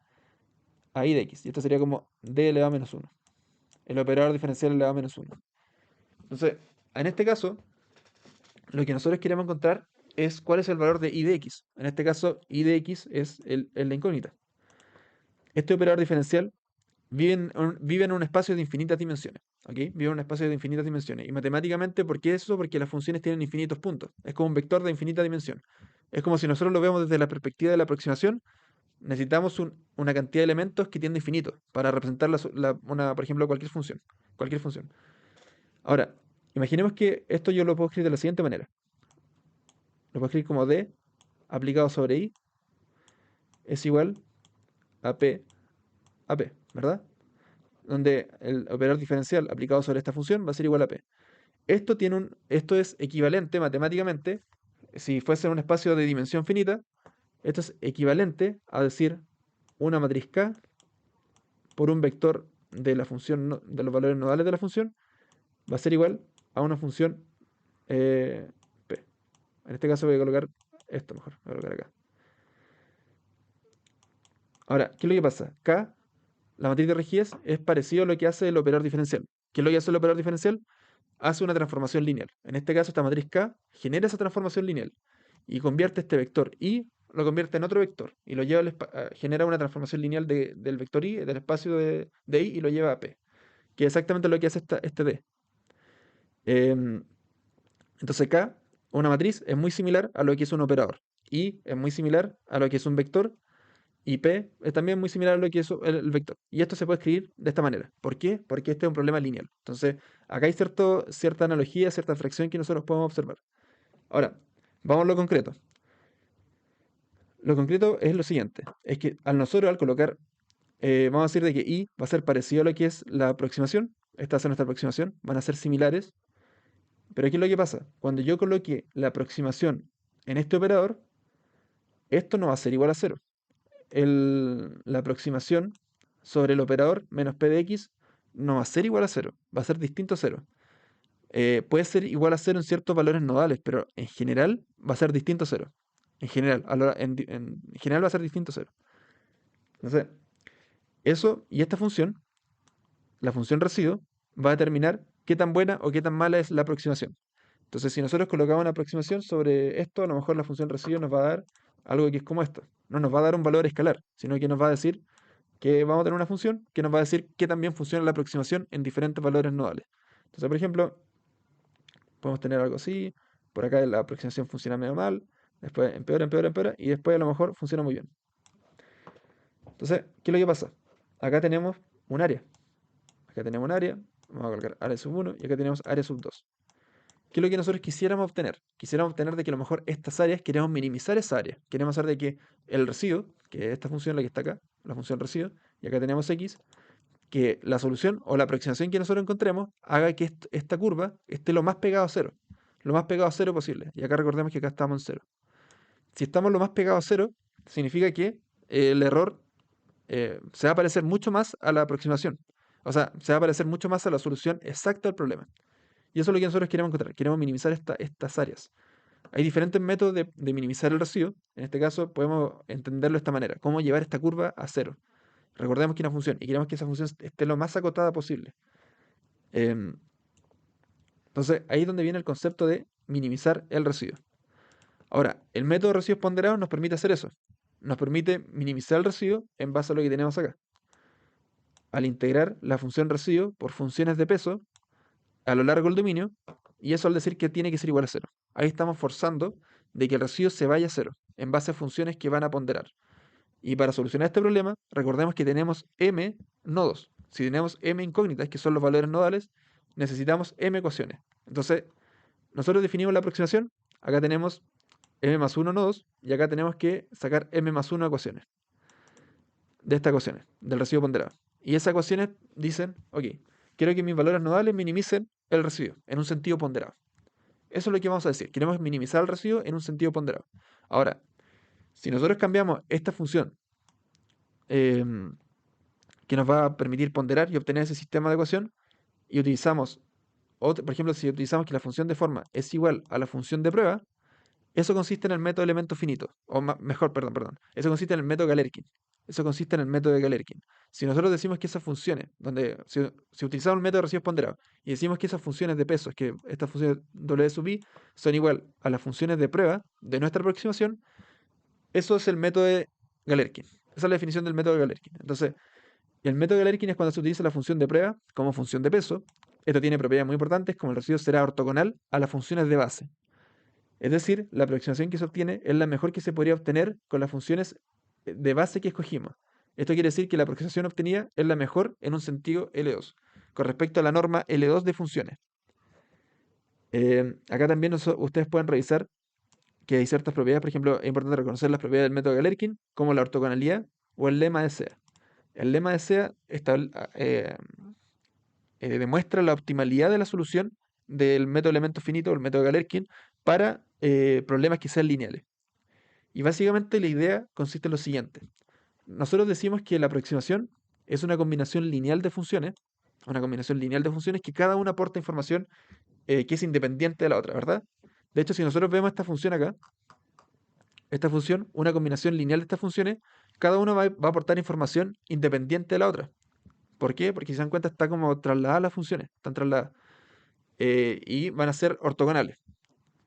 i de x. Y esto sería como d elevado a menos 1. El operador diferencial elevado a menos 1. Entonces, en este caso, lo que nosotros queremos encontrar es cuál es el valor de i de x. En este caso, i de x es la incógnita. Este operador diferencial vive en un espacio de infinitas dimensiones. ¿Ok? Vive en un espacio de infinitas dimensiones. Y matemáticamente, ¿por qué eso? Porque las funciones tienen infinitos puntos. Es como un vector de infinita dimensión. Es como si nosotros lo vemos desde la perspectiva de la aproximación. Necesitamos una cantidad de elementos que tiende a infinito para representar por ejemplo, cualquier función. Cualquier función. Ahora, imaginemos que esto yo lo puedo escribir de la siguiente manera. Lo puedo escribir como D aplicado sobre I es igual a P, ¿verdad? Donde el operador diferencial aplicado sobre esta función va a ser igual a P. Esto es equivalente matemáticamente, si fuese un espacio de dimensión finita, esto es equivalente a decir una matriz K por un vector de la función, de los valores nodales de la función, va a ser igual a una función P. En este caso voy a colocar esto mejor, voy a colocar acá. Ahora, ¿qué es lo que pasa? K, la matriz de rigidez, es parecido a lo que hace el operador diferencial. ¿Qué es lo que hace el operador diferencial? Hace una transformación lineal. En este caso, esta matriz K genera esa transformación lineal y convierte este vector I, lo convierte en otro vector y lo lleva genera una transformación lineal del vector i, del espacio de i, y lo lleva a P, que es exactamente lo que hace este D. Em, entonces K, una matriz, es muy similar a lo que es un operador. I es muy similar a lo que es un vector. Y P es también muy similar a lo que es el vector. Y esto se puede escribir de esta manera. ¿Por qué? Porque este es un problema lineal. Entonces, acá hay cierta analogía, cierta fracción que nosotros podemos observar. Ahora, vamos a lo concreto. Lo concreto es lo siguiente. Es que al colocar, vamos a decir de que I va a ser parecido a lo que es la aproximación. Esta va a ser nuestra aproximación. Van a ser similares. Pero ¿qué es lo que pasa? Cuando yo coloque la aproximación en este operador, esto no va a ser igual a cero. La aproximación sobre el operador menos p de x no va a ser igual a cero, va a ser distinto a cero. Puede ser igual a cero en ciertos valores nodales, pero en general va a ser distinto a cero. En general, en general va a ser distinto a cero. Entonces, eso y esta función, la función residuo, va a determinar qué tan buena o qué tan mala es la aproximación. Entonces, si nosotros colocamos una aproximación sobre esto, a lo mejor la función residuo nos va a dar algo que es como esto. No nos va a dar un valor escalar, sino que nos va a decir que vamos a tener una función que nos va a decir qué también funciona la aproximación en diferentes valores nodales. Entonces, por ejemplo, podemos tener algo así, por acá la aproximación funciona medio mal, después empeora, empeora, empeora, y después a lo mejor funciona muy bien. Entonces, ¿qué es lo que pasa? Acá tenemos un área. Acá tenemos un área, vamos a colocar área sub 1 y acá tenemos área sub 2. ¿Qué es lo que nosotros quisiéramos obtener? Quisiéramos obtener de que a lo mejor estas áreas queremos minimizar esa área. Queremos hacer de que el residuo, que es esta función la que está acá, la función residuo, y acá tenemos x, que la solución o la aproximación que nosotros encontremos haga que esta curva esté lo más pegado a cero. Lo más pegado a cero posible. Y acá recordemos que acá estamos en cero. Si estamos lo más pegado a cero, significa que el error se va a parecer mucho más a la aproximación. O sea, se va a parecer mucho más a la solución exacta del problema. Y eso es lo que nosotros queremos encontrar. Queremos minimizar estas áreas. Hay diferentes métodos de minimizar el residuo. En este caso, podemos entenderlo de esta manera. Cómo llevar esta curva a cero. Recordemos que es una función y queremos que esa función esté lo más acotada posible. Em, entonces, ahí es donde viene el concepto de minimizar el residuo. Ahora, el método de residuos ponderados nos permite hacer eso. Nos permite minimizar el residuo en base a lo que tenemos acá. Al integrar la función residuo por funciones de peso a lo largo del dominio, y eso al decir que tiene que ser igual a cero. Ahí estamos forzando de que el residuo se vaya a cero, en base a funciones que van a ponderar. Y para solucionar este problema, recordemos que tenemos m nodos. Si tenemos m incógnitas, que son los valores nodales, necesitamos m ecuaciones. Entonces, nosotros definimos la aproximación, acá tenemos m más 1 nodos, y acá tenemos que sacar m más 1 ecuaciones, de estas ecuaciones, del residuo ponderado. Y esas ecuaciones dicen, ok, quiero que mis valores nodales minimicen el residuo, en un sentido ponderado. Eso es lo que vamos a decir, queremos minimizar el residuo en un sentido ponderado. Ahora, si nosotros cambiamos esta función em, que nos va a permitir ponderar y obtener ese sistema de ecuación, y utilizamos, por ejemplo, si utilizamos que la función de forma es igual a la función de prueba, eso consiste en el método elemento finito, o mejor, perdón, eso consiste en el método Galerkin. Eso consiste en el método de Galerkin. Si nosotros decimos que esas funciones, si utilizamos el método de residuos ponderados y decimos que esas funciones de peso, que estas funciones W sub i son igual a las funciones de prueba de nuestra aproximación, eso es el método de Galerkin. Esa es la definición del método de Galerkin. Entonces, el método de Galerkin es cuando se utiliza la función de prueba como función de peso. Esto tiene propiedades muy importantes, como el residuo será ortogonal a las funciones de base. Es decir, la aproximación que se obtiene es la mejor que se podría obtener con las funciones de base que escogimos. Esto quiere decir que la aproximación obtenida es la mejor en un sentido L2, con respecto a la norma L2 de funciones. Acá también ustedes pueden revisar que hay ciertas propiedades, por ejemplo, es importante reconocer las propiedades del método Galerkin, como la ortogonalidad o el lema de SEA. El lema de SEA demuestra la optimalidad de la solución del método elemento finito, o el método Galerkin, para problemas que sean lineales. Y básicamente la idea consiste en lo siguiente. Nosotros decimos que la aproximación es una combinación lineal de funciones, que cada una aporta información que es independiente de la otra, ¿verdad? De hecho, si nosotros vemos esta función acá, esta función, una combinación lineal de estas funciones, cada una va a aportar información independiente de la otra. ¿Por qué? Porque si se dan cuenta está como trasladadas las funciones, están trasladadas. Y van a ser ortogonales.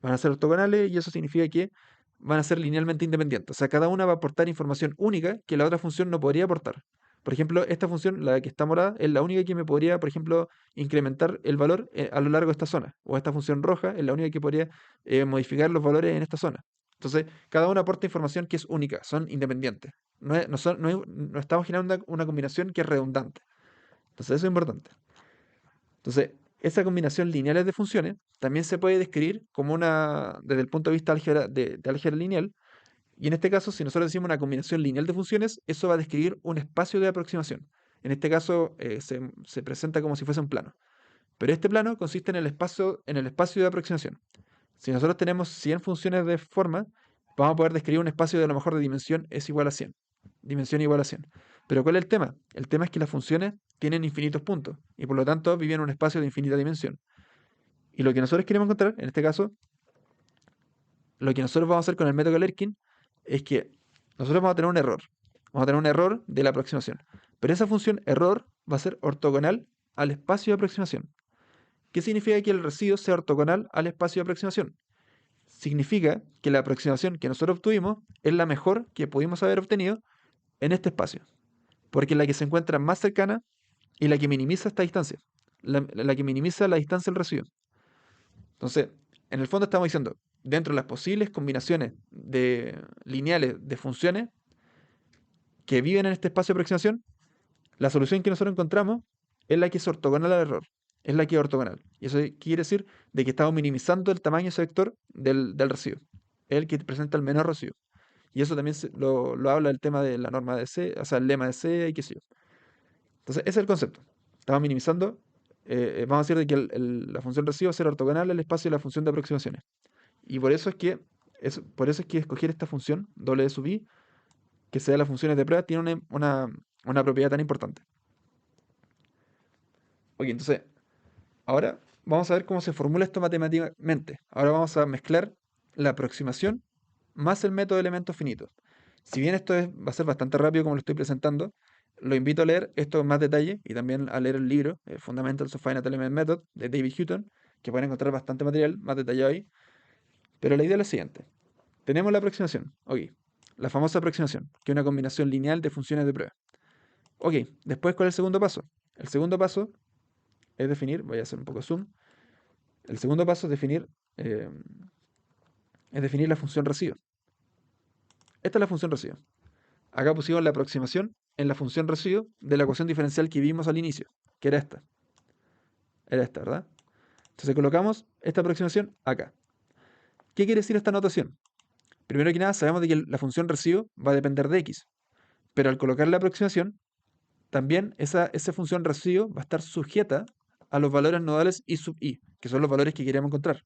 Van a ser ortogonales y eso significa que van a ser linealmente independientes. O sea, cada una va a aportar información única que la otra función no podría aportar. Por ejemplo, esta función, la que está morada, es la única que me podría, por ejemplo, incrementar el valor a lo largo de esta zona. O esta función roja es la única que podría modificar los valores en esta zona. Entonces, cada una aporta información que es única, son independientes. No estamos generando una combinación que es redundante. Entonces, eso es importante. Entonces, esa combinación lineales de funciones también se puede describir como desde el punto de vista de álgebra lineal. Y en este caso, si nosotros decimos una combinación lineal de funciones, eso va a describir un espacio de aproximación. En este caso, se presenta como si fuese un plano. Pero este plano consiste en el espacio de aproximación. Si nosotros tenemos 100 funciones de forma, vamos a poder describir un espacio de a lo mejor de dimensión es igual a 100. Dimensión igual a 100. Pero ¿cuál es el tema? El tema es que las funciones tienen infinitos puntos y por lo tanto viven en un espacio de infinita dimensión. Y lo que nosotros queremos encontrar, en este caso, lo que nosotros vamos a hacer con el método Galerkin es que nosotros vamos a tener un error. Vamos a tener un error de la aproximación. Pero esa función error va a ser ortogonal al espacio de aproximación. ¿Qué significa que el residuo sea ortogonal al espacio de aproximación? Significa que la aproximación que nosotros obtuvimos es la mejor que pudimos haber obtenido en este espacio, porque es la que se encuentra más cercana y la que minimiza esta distancia, la que minimiza la distancia del residuo. Entonces, en el fondo estamos diciendo, dentro de las posibles combinaciones lineales de funciones que viven en este espacio de aproximación, la solución que nosotros encontramos es la que es ortogonal al error, es la que es ortogonal. Y eso quiere decir de que estamos minimizando el tamaño de ese vector del residuo, es el que presenta el menor residuo. Y eso también lo habla el tema de la norma de C, o sea, el lema de C y qué sé yo. Entonces, ese es el concepto. Estamos minimizando, vamos a decir de que la función residuo va a ser ortogonal al espacio de la función de aproximaciones. Y por eso es que escoger esta función, doble de sub i, que sea las funciones de prueba, tiene una propiedad tan importante. Ok, entonces, ahora vamos a ver cómo se formula esto matemáticamente. Ahora vamos a mezclar la aproximación más el método de elementos finitos. Si bien va a ser bastante rápido como lo estoy presentando, lo invito a leer esto en más detalle y también a leer el libro Fundamentals of Finite Element Method de David Hutton, que pueden encontrar bastante material más detallado ahí. Pero la idea es la siguiente. Tenemos la aproximación, ok, la famosa aproximación, que es una combinación lineal de funciones de prueba. Ok, después, ¿cuál es el segundo paso? El segundo paso es definir, voy a hacer un poco zoom, el segundo paso eh, es definir la función residuo. Esta es la función residuo. Acá pusimos la aproximación en la función residuo de la ecuación diferencial que vimos al inicio, que era esta. Era esta, ¿verdad? Entonces colocamos esta aproximación acá. ¿Qué quiere decir esta notación? Primero que nada, sabemos de que la función residuo va a depender de x, pero al colocar la aproximación, también esa función residuo va a estar sujeta a los valores nodales i sub i, que son los valores que queremos encontrar.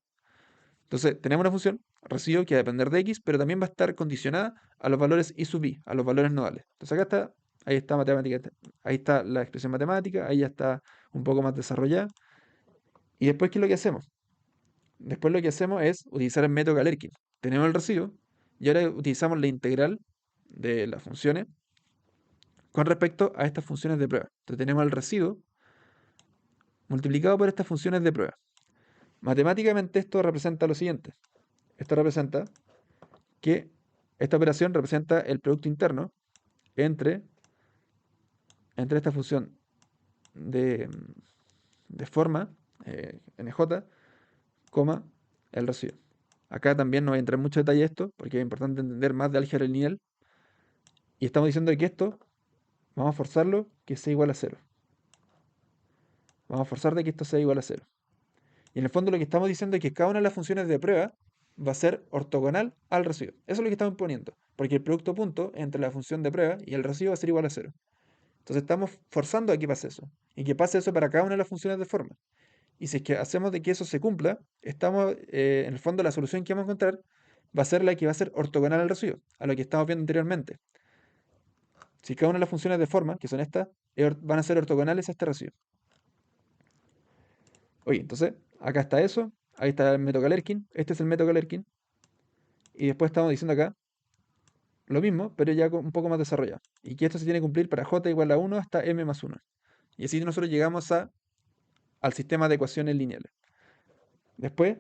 Entonces, tenemos una función residuo que va a depender de x, pero también va a estar condicionada a los valores i sub i, a los valores nodales. Entonces, acá está, ahí está matemática, ahí está la expresión matemática, ahí ya está un poco más desarrollada. Y después, ¿qué es lo que hacemos? Después lo que hacemos es utilizar el método Galerkin. Tenemos el residuo y ahora utilizamos la integral de las funciones con respecto a estas funciones de prueba. Entonces tenemos el residuo multiplicado por estas funciones de prueba. Matemáticamente esto representa lo siguiente. Esto representa que esta operación representa el producto interno entre, entre esta función de, de forma, nj, coma, el residuo. Acá también no voy a entrar en mucho detalle esto, porque es importante entender más de álgebra lineal. Y estamos diciendo que esto, vamos a forzarlo que sea igual a cero. Vamos a forzar de que esto sea igual a cero. Y en el fondo lo que estamos diciendo es que cada una de las funciones de prueba va a ser ortogonal al residuo. Eso es lo que estamos poniendo, porque el producto punto entre la función de prueba y el residuo va a ser igual a cero. Entonces estamos forzando a que pase eso, y que pase eso para cada una de las funciones de forma. Y si es que hacemos de que eso se cumpla, en el fondo la solución que vamos a encontrar va a ser la que va a ser ortogonal al residuo, a lo que estamos viendo anteriormente. Si cada una de las funciones de forma, que son estas, van a ser ortogonales a este residuo. Oye, entonces, acá está eso, ahí está el método Galerkin, este es el método Galerkin, y después estamos diciendo acá lo mismo, pero ya un poco más desarrollado. Y que esto se tiene que cumplir para j igual a 1 hasta m más 1. Y así nosotros llegamos al sistema de ecuaciones lineales. Después,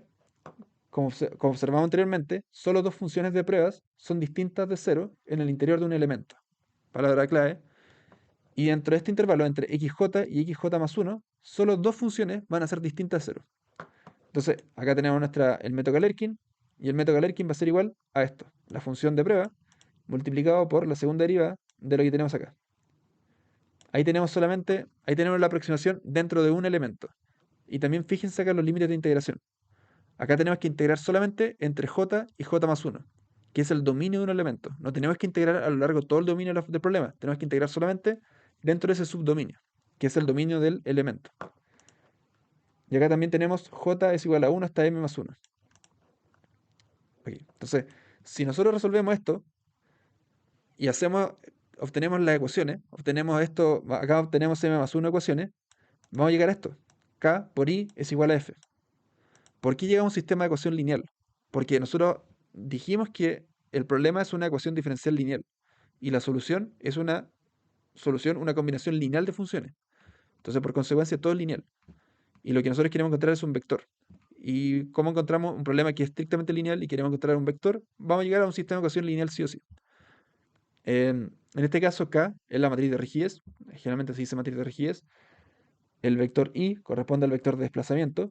como observamos anteriormente, solo dos funciones de pruebas son distintas de cero en el interior de un elemento. Palabra clave. Y dentro de este intervalo entre xj y xj más 1, solo dos funciones van a ser distintas de cero. Entonces, acá tenemos el método Galerkin, y el método Galerkin va a ser igual a esto, la función de prueba, multiplicado por la segunda derivada de lo que tenemos acá. Ahí tenemos la aproximación dentro de un elemento. Y también fíjense acá los límites de integración. Acá tenemos que integrar solamente entre j y j más 1, que es el dominio de un elemento. No tenemos que integrar a lo largo todo el dominio del problema. Tenemos que integrar solamente dentro de ese subdominio, que es el dominio del elemento. Y acá también tenemos j es igual a 1 hasta m más 1. Okay. Entonces, si nosotros resolvemos esto y obtenemos las ecuaciones, obtenemos esto, acá obtenemos m más 1 ecuaciones, vamos a llegar a esto. K por I es igual a F. ¿Por qué llega a un sistema de ecuación lineal? Porque nosotros dijimos que el problema es una ecuación diferencial lineal y la solución es una combinación lineal de funciones. Entonces, por consecuencia, todo es lineal. Y lo que nosotros queremos encontrar es un vector. ¿Y cómo encontramos un problema que es estrictamente lineal y queremos encontrar un vector? Vamos a llegar a un sistema de ecuación lineal sí o sí. En este caso, K es la matriz de rigidez. Generalmente se dice matriz de rigidez. El vector I corresponde al vector de desplazamiento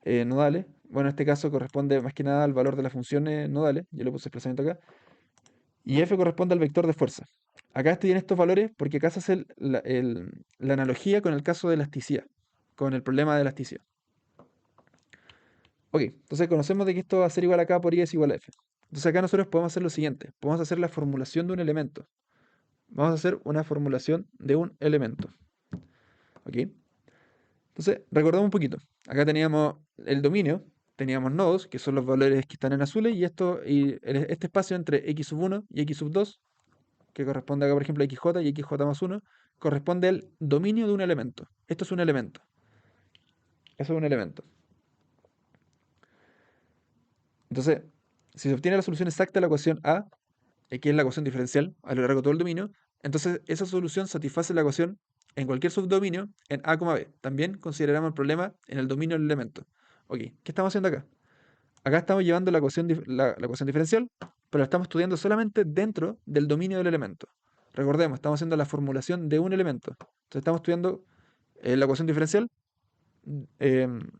nodales. Bueno, en este caso corresponde más que nada al valor de las funciones nodales. Yo le puse desplazamiento acá. Y F corresponde al vector de fuerza. Acá tienen estos valores porque acá se hace la analogía con el caso de elasticidad, con el problema de elasticidad. Ok, entonces conocemos de que esto va a ser igual a K por I es igual a F. Entonces acá nosotros podemos hacer lo siguiente. Podemos hacer la formulación de un elemento. Vamos a hacer una formulación de un elemento. ¿Ok? Entonces, recordamos un poquito. Acá teníamos el dominio, teníamos nodos, que son los valores que están en azules, y este espacio entre x sub 1 y x sub 2, que corresponde acá, por ejemplo, a xj y xj más 1, corresponde al dominio de un elemento. Esto es un elemento. Eso es un elemento. Entonces, si se obtiene la solución exacta de la ecuación A, que es la ecuación diferencial a lo largo de todo el dominio, entonces esa solución satisface la ecuación en cualquier subdominio en A, B. También consideramos el problema en el dominio del elemento. Ok, ¿qué estamos haciendo acá? Acá estamos llevando la ecuación diferencial, pero la estamos estudiando solamente dentro del dominio del elemento. Recordemos, estamos haciendo la formulación de un elemento. Entonces estamos estudiando la ecuación diferencial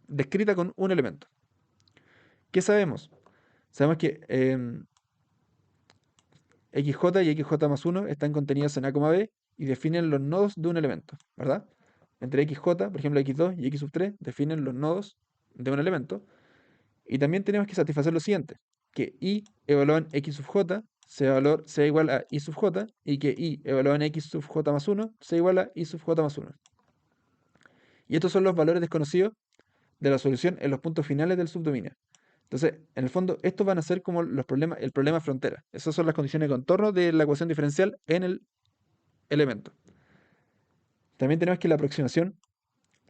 descrita con un elemento. ¿Qué sabemos? Sabemos que xj y xj más 1 están contenidos en A, B y definen los nodos de un elemento, ¿verdad? Entre xj, por ejemplo, x2 y x sub 3 definen los nodos de un elemento. Y también tenemos que satisfacer lo siguiente, que i evaluado en x sub j sea igual a i sub j y que i evaluado en x sub j más 1 sea igual a i sub j más 1. Y estos son los valores desconocidos de la solución en los puntos finales del subdominio. Entonces, en el fondo, estos van a ser como el problema frontera. Esas son las condiciones de contorno de la ecuación diferencial en el elemento. También tenemos que la aproximación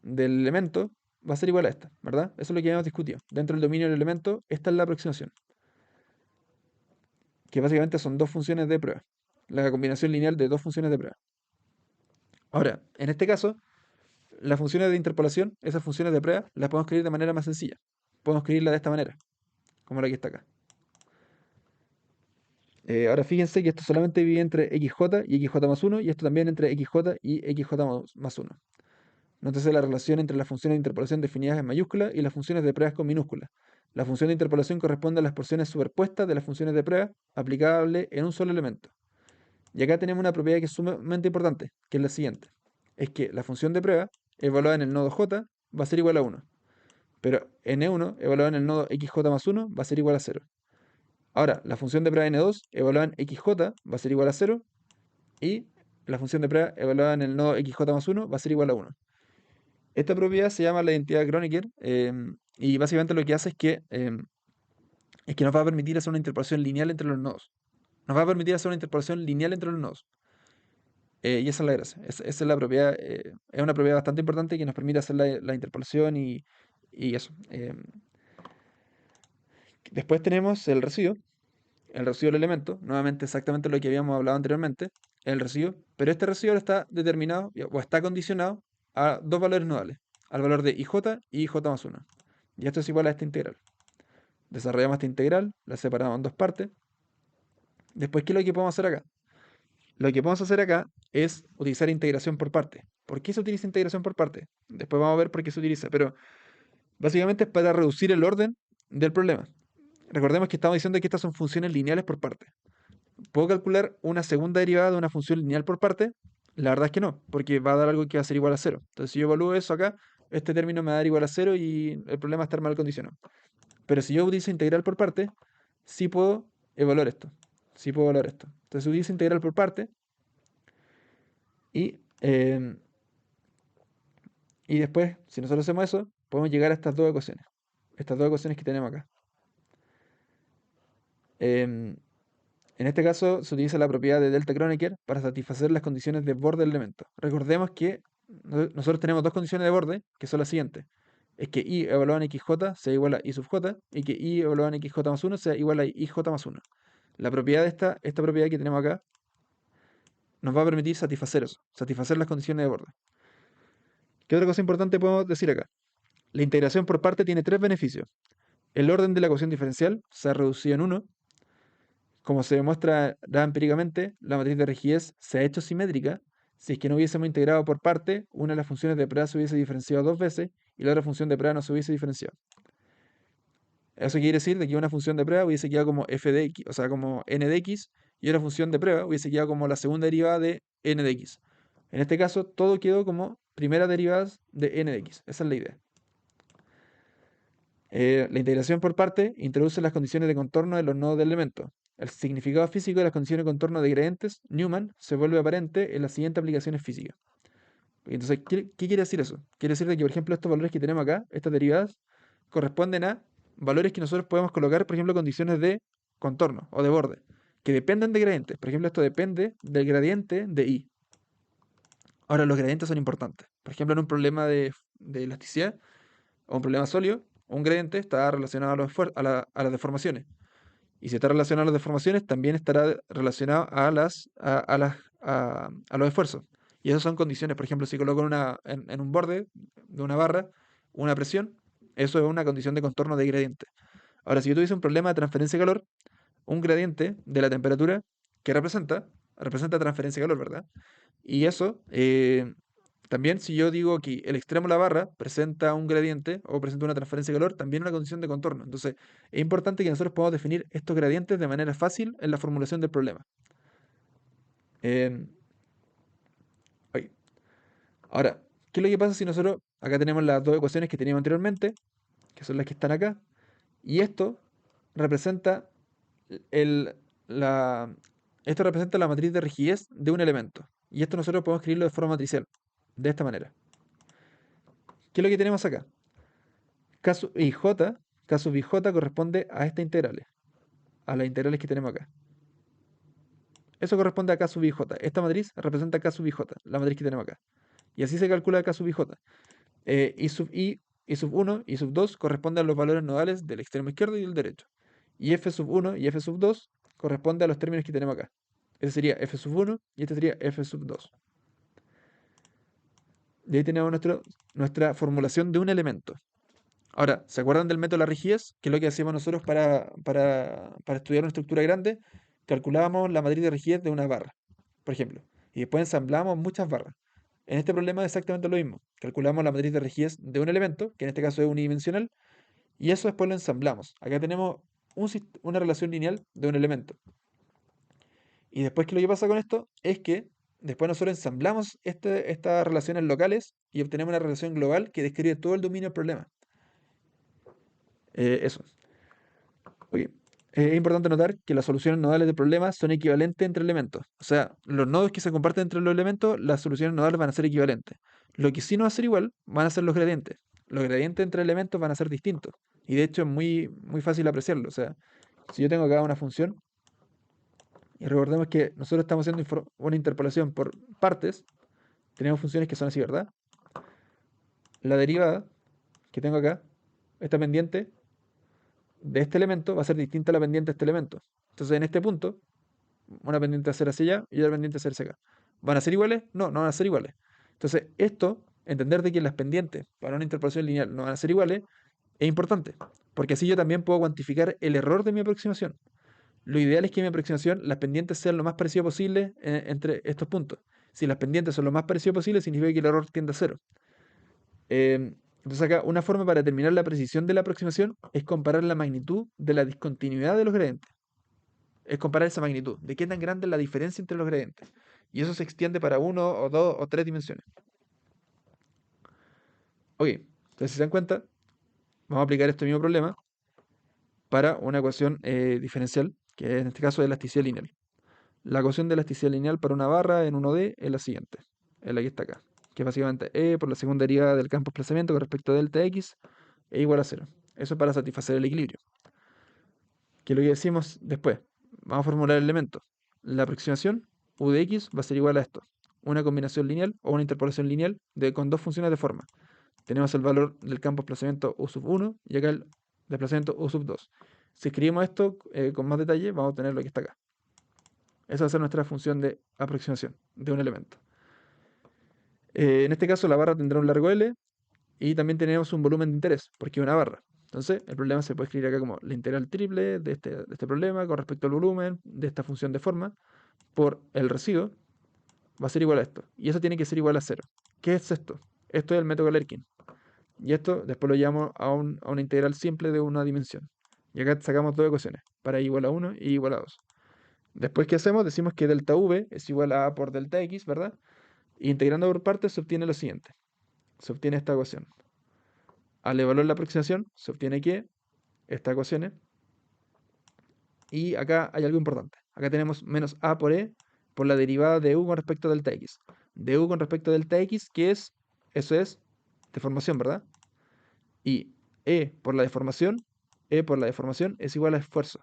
del elemento va a ser igual a esta, ¿verdad? Eso es lo que hemos discutido. Dentro del dominio del elemento, esta es la aproximación, que básicamente son dos funciones de prueba. La combinación lineal de dos funciones de prueba. Ahora, en este caso, las funciones de interpolación, esas funciones de prueba, las podemos escribir de manera más sencilla. Podemos escribirla de esta manera, como la que está acá. Ahora fíjense que esto solamente divide entre xj y xj más 1, y esto también entre xj y xj más 1. Nótese la relación entre las funciones de interpolación definidas en mayúscula y las funciones de pruebas con minúscula. La función de interpolación corresponde a las porciones superpuestas de las funciones de prueba aplicable en un solo elemento. Y acá tenemos una propiedad que es sumamente importante, que es la siguiente. Es que la función de prueba evaluada en el nodo j va a ser igual a 1. Pero n1 evaluada en el nodo xj más 1 va a ser igual a 0. Ahora, la función de prueba n2 evaluada en xj va a ser igual a 0. Y la función de prueba evaluada en el nodo xj más 1 va a ser igual a 1. Esta propiedad se llama la identidad de Kronecker y básicamente lo que hace es que nos va a permitir hacer una interpolación lineal entre los nodos. Nos va a permitir hacer una interpolación lineal entre los nodos. Y esa es la gracia. Esa es la propiedad. Es una propiedad bastante importante que nos permite hacer la interpolación y eso. Después tenemos el residuo. El residuo del elemento. Nuevamente exactamente lo que habíamos hablado anteriormente. El residuo. Pero este residuo está determinado o está condicionado a dos valores nodales. Al valor de ij y ij más 1. Y esto es igual a esta integral. Desarrollamos esta integral, la separamos en dos partes. Después, ¿qué es lo que podemos hacer acá? Lo que podemos hacer acá es utilizar integración por parte. ¿Por qué se utiliza integración por parte? Después vamos a ver por qué se utiliza, pero básicamente es para reducir el orden del problema. Recordemos que estamos diciendo que estas son funciones lineales por parte. ¿Puedo calcular una segunda derivada de una función lineal por parte? La verdad es que no, porque va a dar algo que va a ser igual a cero. Entonces, si yo evalúo eso acá, este término me va a dar igual a cero y el problema va a estar mal condicionado. Pero si yo utilizo integral por parte, sí puedo evaluar esto. Sí puedo evaluar esto. Entonces utilizo integral por parte y, y después, si nosotros hacemos eso, podemos llegar a estas dos ecuaciones. Estas dos ecuaciones que tenemos acá. Em, En este caso se utiliza la propiedad de delta Kronecker para satisfacer las condiciones de borde del elemento. Recordemos que nosotros tenemos dos condiciones de borde, que son las siguientes. Es que i evaluado en xj sea igual a i sub j y que i evaluado en xj más 1 sea igual a ij más 1. La propiedad de esta propiedad que tenemos acá nos va a permitir satisfacer eso, satisfacer las condiciones de borde. ¿Qué otra cosa importante podemos decir acá? La integración por parte tiene tres beneficios. El orden de la ecuación diferencial se ha reducido en 1. Como se demuestra empíricamente, la matriz de rigidez se ha hecho simétrica si es que no hubiésemos integrado por parte, una de las funciones de prueba se hubiese diferenciado dos veces y la otra función de prueba no se hubiese diferenciado. Eso quiere decir de que una función de prueba hubiese quedado como f de x, o sea, como n de x, y una función de prueba hubiese quedado como la segunda derivada de n de x. En este caso, todo quedó como primeras derivadas de n de x. Esa es la idea. La integración por parte introduce las condiciones de contorno de los nodos del elemento. El significado físico de las condiciones de contorno de gradientes, Newman, se vuelve aparente en las siguientes aplicaciones físicas. Entonces, ¿qué quiere decir eso? Quiere decir que, por ejemplo, estos valores que tenemos acá, estas derivadas, corresponden a valores que nosotros podemos colocar, por ejemplo, condiciones de contorno o de borde, que dependen de gradientes. Por ejemplo, esto depende del gradiente de I. Ahora, los gradientes son importantes. Por ejemplo, en un problema de elasticidad o un problema sólido, un gradiente está relacionado a las deformaciones. Y si está relacionado a las deformaciones, también estará relacionado a los esfuerzos. Y esas son condiciones. Por ejemplo, si coloco en un borde de una barra una presión, eso es una condición de contorno de gradiente. Ahora, si yo tuviese un problema de transferencia de calor, un gradiente de la temperatura que representa transferencia de calor, ¿verdad? Y eso, también si yo digo que el extremo de la barra presenta un gradiente o presenta una transferencia de calor, también una condición de contorno. Entonces, es importante que nosotros podamos definir estos gradientes de manera fácil en la formulación del problema. Eh, ok. Ahora, ¿qué es lo que pasa si nosotros, acá tenemos las dos ecuaciones que teníamos anteriormente, que son las que están acá, y representa el, la, esto representa la matriz de rigidez de un elemento. Y esto nosotros podemos escribirlo de forma matricial, de esta manera. ¿Qué es lo que tenemos acá? K sub i j, K sub i j corresponde a estas integrales, a las integrales que tenemos acá. Eso corresponde a K sub i j. Esta matriz representa K sub i j, la matriz que tenemos acá. Y así se calcula K sub i j. I sub 1 y sub 2 corresponden a los valores nodales del extremo izquierdo y del derecho. Y f sub 1 y f sub 2 corresponde a los términos que tenemos acá. Este sería f sub 1 y este sería f sub 2. Y ahí tenemos nuestra formulación de un elemento. Ahora, ¿se acuerdan del método de la rigidez? Que es lo que hacíamos nosotros para estudiar una estructura grande. Calculábamos la matriz de rigidez de una barra, por ejemplo. Y después ensamblábamos muchas barras. En este problema es exactamente lo mismo. Calculamos la matriz de rigidez de un elemento, que en este caso es unidimensional, y eso después lo ensamblamos. Acá tenemos una relación lineal de un elemento. Y después, ¿qué es lo que pasa con esto? Es que después nosotros ensamblamos estas relaciones locales y obtenemos una relación global que describe todo el dominio del problema. Eso. Ok. Es importante notar que las soluciones nodales de problemas son equivalentes entre elementos. O sea, los nodos que se comparten entre los elementos, las soluciones nodales van a ser equivalentes. Lo que sí no va a ser igual van a ser los gradientes. Los gradientes entre elementos van a ser distintos. Y de hecho es muy, muy fácil apreciarlo. O sea, si yo tengo acá una función, y recordemos que nosotros estamos haciendo una interpolación por partes, tenemos funciones que son así, ¿verdad? La derivada que tengo acá, esta pendiente, de este elemento va a ser distinta a la pendiente de este elemento. Entonces, en este punto, una pendiente va a ser hacia allá y otra pendiente va a ser hacia acá. ¿Van a ser iguales? No, no van a ser iguales. Entonces, entender de que las pendientes para una interpolación lineal no van a ser iguales, Es importante, porque así yo también puedo cuantificar el error de mi aproximación. Lo ideal es que mi aproximación, las pendientes sean lo más parecido posible entre estos puntos. Si las pendientes son lo más parecido posible, significa que el error tiende a cero. Entonces acá una forma para determinar la precisión de la aproximación es comparar la magnitud de la discontinuidad de los gradientes. Es comparar esa magnitud, de qué tan grande es la diferencia entre los gradientes. Y eso se extiende para uno o dos o tres dimensiones. Ok, entonces si se dan cuenta, vamos a aplicar este mismo problema para una ecuación diferencial, que en este caso es elasticidad lineal. La ecuación de elasticidad lineal para una barra en 1D es la siguiente, es la que está acá, que es básicamente E por la segunda derivada del campo de desplazamiento con respecto a delta X es igual a cero. Eso es para satisfacer el equilibrio. Que lo que decimos después, vamos a formular el elemento. La aproximación u de x va a ser igual a esto, una combinación lineal o una interpolación lineal con dos funciones de forma. Tenemos el valor del campo de desplazamiento u sub 1 y acá el desplazamiento u sub 2. Si escribimos esto con más detalle, vamos a tener lo que está acá. Esa va a ser nuestra función de aproximación de un elemento. En este caso la barra tendrá un largo L y también tenemos un volumen de interés, porque es una barra. Entonces, el problema se puede escribir acá como la integral triple de este problema con respecto al volumen de esta función de forma por el residuo va a ser igual a esto. Y eso tiene que ser igual a cero. ¿Qué es esto? Esto es el método Galerkin. Y esto después lo llevamos a una integral simple de una dimensión. Y acá sacamos dos ecuaciones, para i igual a 1 y i igual a 2. Después, ¿qué hacemos? Decimos que delta v es igual a por delta x, ¿verdad? Y integrando por partes se obtiene lo siguiente. Se obtiene esta ecuación. Al evaluar la aproximación, se obtiene que estas ecuaciones. Y acá hay algo importante. Acá tenemos menos a por e por la derivada de u con respecto a delta x. De u con respecto a delta x, que es, eso es deformación, ¿verdad? Y e por la deformación es igual a esfuerzo.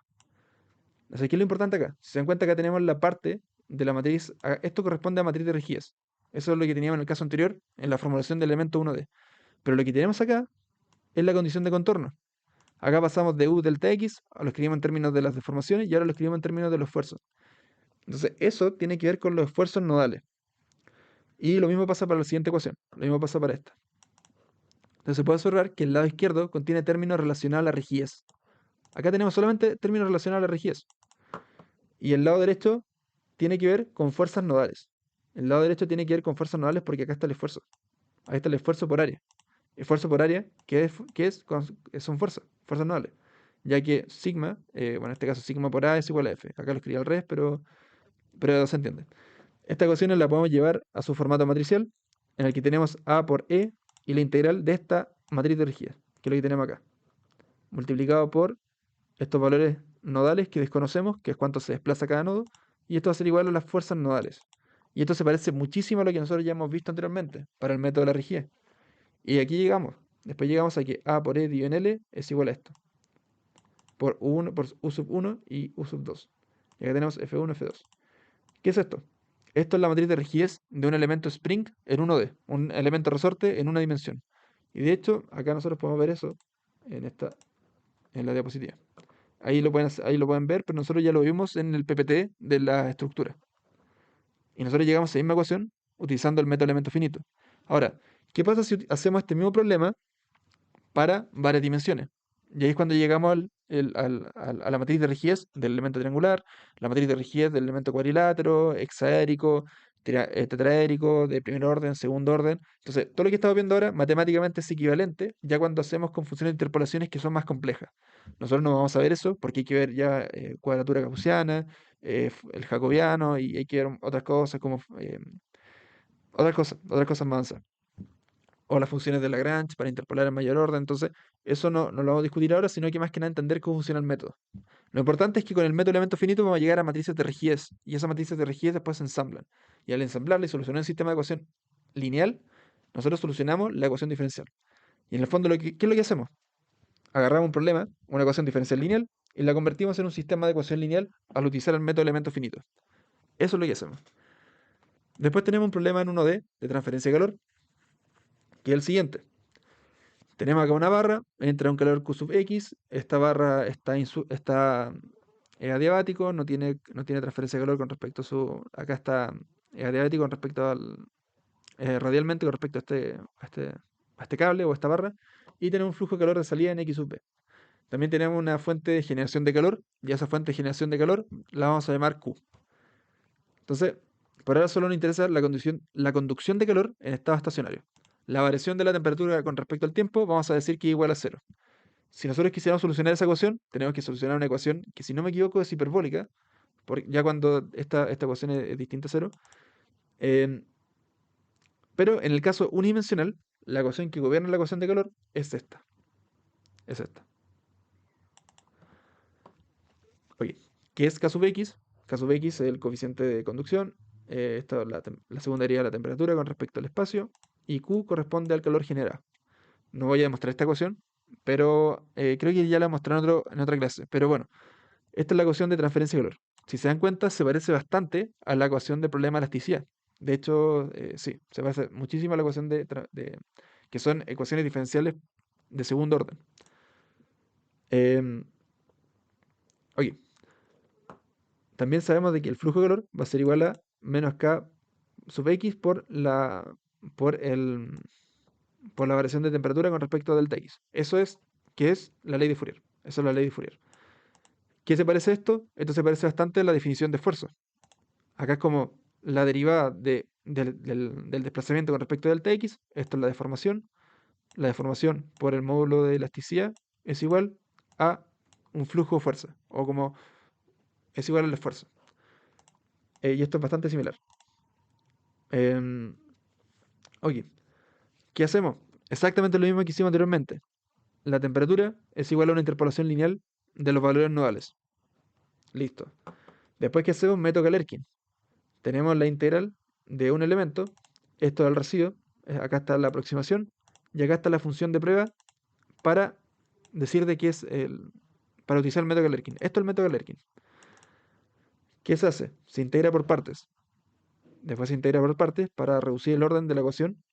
Así que es lo importante acá. Si se dan cuenta, acá tenemos la parte de la matriz. Esto corresponde a matriz de rigidez. Eso es lo que teníamos en el caso anterior, en la formulación del elemento 1D. Pero lo que tenemos acá es la condición de contorno. Acá pasamos de u delta x, lo escribimos en términos de las deformaciones y ahora lo escribimos en términos de los esfuerzos. Entonces, eso tiene que ver con los esfuerzos nodales. Y lo mismo pasa para la siguiente ecuación. Lo mismo pasa para esta. Entonces, se puede observar que el lado izquierdo contiene términos relacionados a la rigidez. Acá tenemos solamente términos relacionados a la rigidez. Y el lado derecho tiene que ver con fuerzas nodales. El lado derecho tiene que ver con fuerzas nodales porque acá está el esfuerzo. Ahí está el esfuerzo por área. Esfuerzo por área, son fuerzas nodales. Ya que sigma, bueno, en este caso sigma por A es igual a F. Acá lo escribí al revés, pero se entiende. Esta ecuación la podemos llevar a su formato matricial, en el que tenemos A por E y la integral de esta matriz de rigidez, que es lo que tenemos acá, multiplicado por estos valores nodales que desconocemos, que es cuánto se desplaza cada nodo, y esto va a ser igual a las fuerzas nodales. Y esto se parece muchísimo a lo que nosotros ya hemos visto anteriormente, para el método de la rigidez. Y aquí llegamos. Después llegamos a que A por E dividido en L es igual a esto. Por U sub 1 y U sub 2. Y acá tenemos F1, F2. ¿Qué es esto? Esto es la matriz de rigidez de un elemento spring en 1D, un elemento resorte en una dimensión. Y de hecho, acá nosotros podemos ver eso en la diapositiva. Ahí lo pueden ver, pero nosotros ya lo vimos en el PPT de la estructura. Y nosotros llegamos a esa misma ecuación utilizando el método elemento finito. Ahora, ¿qué pasa si hacemos este mismo problema para varias dimensiones? Y ahí es cuando llegamos a la matriz de rigidez del elemento triangular, la matriz de rigidez del elemento cuadrilátero, hexaédrico, tetraédrico, de primer orden, segundo orden. Entonces, todo lo que estamos viendo ahora matemáticamente es equivalente ya cuando hacemos con funciones de interpolaciones que son más complejas. Nosotros no vamos a ver eso porque hay que ver ya cuadratura gaussiana, el jacobiano y hay que ver otras cosas como otras cosas más avanzadas o las funciones de Lagrange para interpolar en mayor orden. Entonces, eso no lo vamos a discutir ahora, sino que más que nada entender cómo funciona el método. Lo importante es que con el método elemento finito vamos a llegar a matrices de rigidez, y esas matrices de rigidez después se ensamblan. Y al ensamblarla y solucionar un sistema de ecuación lineal, nosotros solucionamos la ecuación diferencial. Y en el fondo, ¿qué es lo que hacemos? Agarramos un problema, una ecuación diferencial lineal, y la convertimos en un sistema de ecuación lineal al utilizar el método elemento finito. Eso es lo que hacemos. Después tenemos un problema en 1D de transferencia de calor, que es el siguiente. Tenemos acá una barra, entra un calor Q sub X, esta barra es adiabático, no tiene transferencia de calor con respecto a acá está adiabático con respecto radialmente con respecto a este cable o esta barra, y tenemos un flujo de calor de salida en X sub B. También tenemos una fuente de generación de calor, y a esa fuente de generación de calor la vamos a llamar Q. Entonces, por ahora solo nos interesa la conducción de calor en estado estacionario. La variación de la temperatura con respecto al tiempo, vamos a decir que es igual a cero. Si nosotros quisiéramos solucionar esa ecuación, tenemos que solucionar una ecuación que, si no me equivoco, es hiperbólica, ya cuando esta ecuación es distinta a cero. Em, pero en el caso unidimensional, la ecuación que gobierna la ecuación de calor es esta. Es esta. Oye, ¿qué es K sub X? K sub X es el coeficiente de conducción. Esta es la segunda deriva de la temperatura con respecto al espacio. Y Q corresponde al calor generado. No voy a demostrar esta ecuación, pero creo que ya la mostré en otra clase. Pero bueno, esta es la ecuación de transferencia de calor. Si se dan cuenta, se parece bastante a la ecuación de problema de elasticidad. De hecho, sí, se parece muchísimo a la ecuación que son ecuaciones diferenciales de segundo orden. Em, ok, también sabemos de que el flujo de calor va a ser igual a menos K sub X por el, por la variación de temperatura con respecto a delta X. Eso es, que es la ley de Fourier. Eso es la ley de Fourier. ¿Qué se parece a esto? Esto se parece bastante a la definición de esfuerzo. Acá es como la derivada del desplazamiento con respecto a delta X. Esto es la deformación. La deformación por el módulo de elasticidad es igual a un flujo de fuerza. O como es igual al esfuerzo. Y esto es bastante similar. Em, ok, ¿qué hacemos? Exactamente lo mismo que hicimos anteriormente. La temperatura es igual a una interpolación lineal de los valores nodales. Listo. Después, ¿qué hacemos? Método Galerkin. Tenemos la integral de un elemento. Esto es el residuo. Acá está la aproximación. Y acá está la función de prueba para decir de qué es para utilizar el método Galerkin. Esto es el método Galerkin. ¿Qué se hace? Se integra por partes. Después se integra por partes para reducir el orden de la ecuación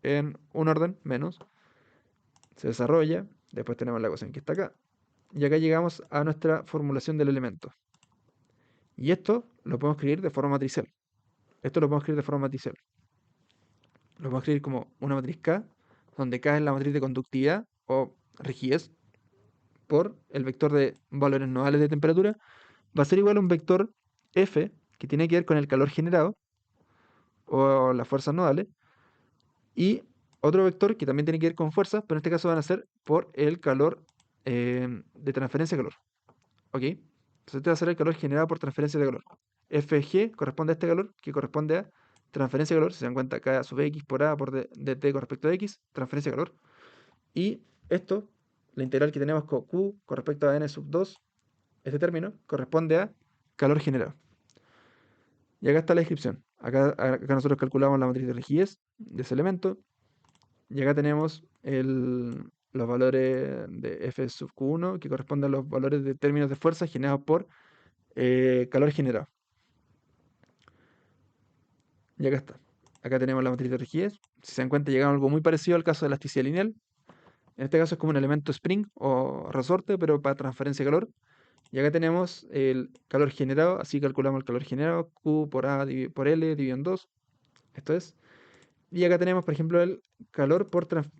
en un orden menos. Se desarrolla. Después tenemos la ecuación que está acá. Y acá llegamos a nuestra formulación del elemento. Y esto lo podemos escribir de forma matricial. Esto lo podemos escribir de forma matricial. Lo podemos escribir como una matriz K, donde K es la matriz de conductividad o rigidez por el vector de valores nodales de temperatura. Va a ser igual a un vector F, que tiene que ver con el calor generado o las fuerzas nodales, y otro vector que también tiene que ver con fuerzas, pero en este caso van a ser por el calor de transferencia de calor. ¿Ok? Entonces este va a ser el calor generado por transferencia de calor. Fg corresponde a este calor, que corresponde a transferencia de calor. Si se dan cuenta, K sub X por A por dt con respecto a X, transferencia de calor. Y esto, la integral que tenemos con Q con respecto a n sub 2, este término, corresponde a calor generado. Y acá está la descripción. Acá nosotros calculamos la matriz de rigidez de ese elemento. Y acá tenemos los valores de F sub Q1, que corresponden a los valores de términos de fuerza generados por calor generado. Y acá está. Acá tenemos la matriz de rigidez. Si se dan cuenta, llegamos a algo muy parecido al caso de elasticidad lineal. En este caso es como un elemento spring o resorte, pero para transferencia de calor. Y acá tenemos el calor generado, así calculamos el calor generado, Q por A por L dividido en 2. Esto es. Y acá tenemos, por ejemplo, el calor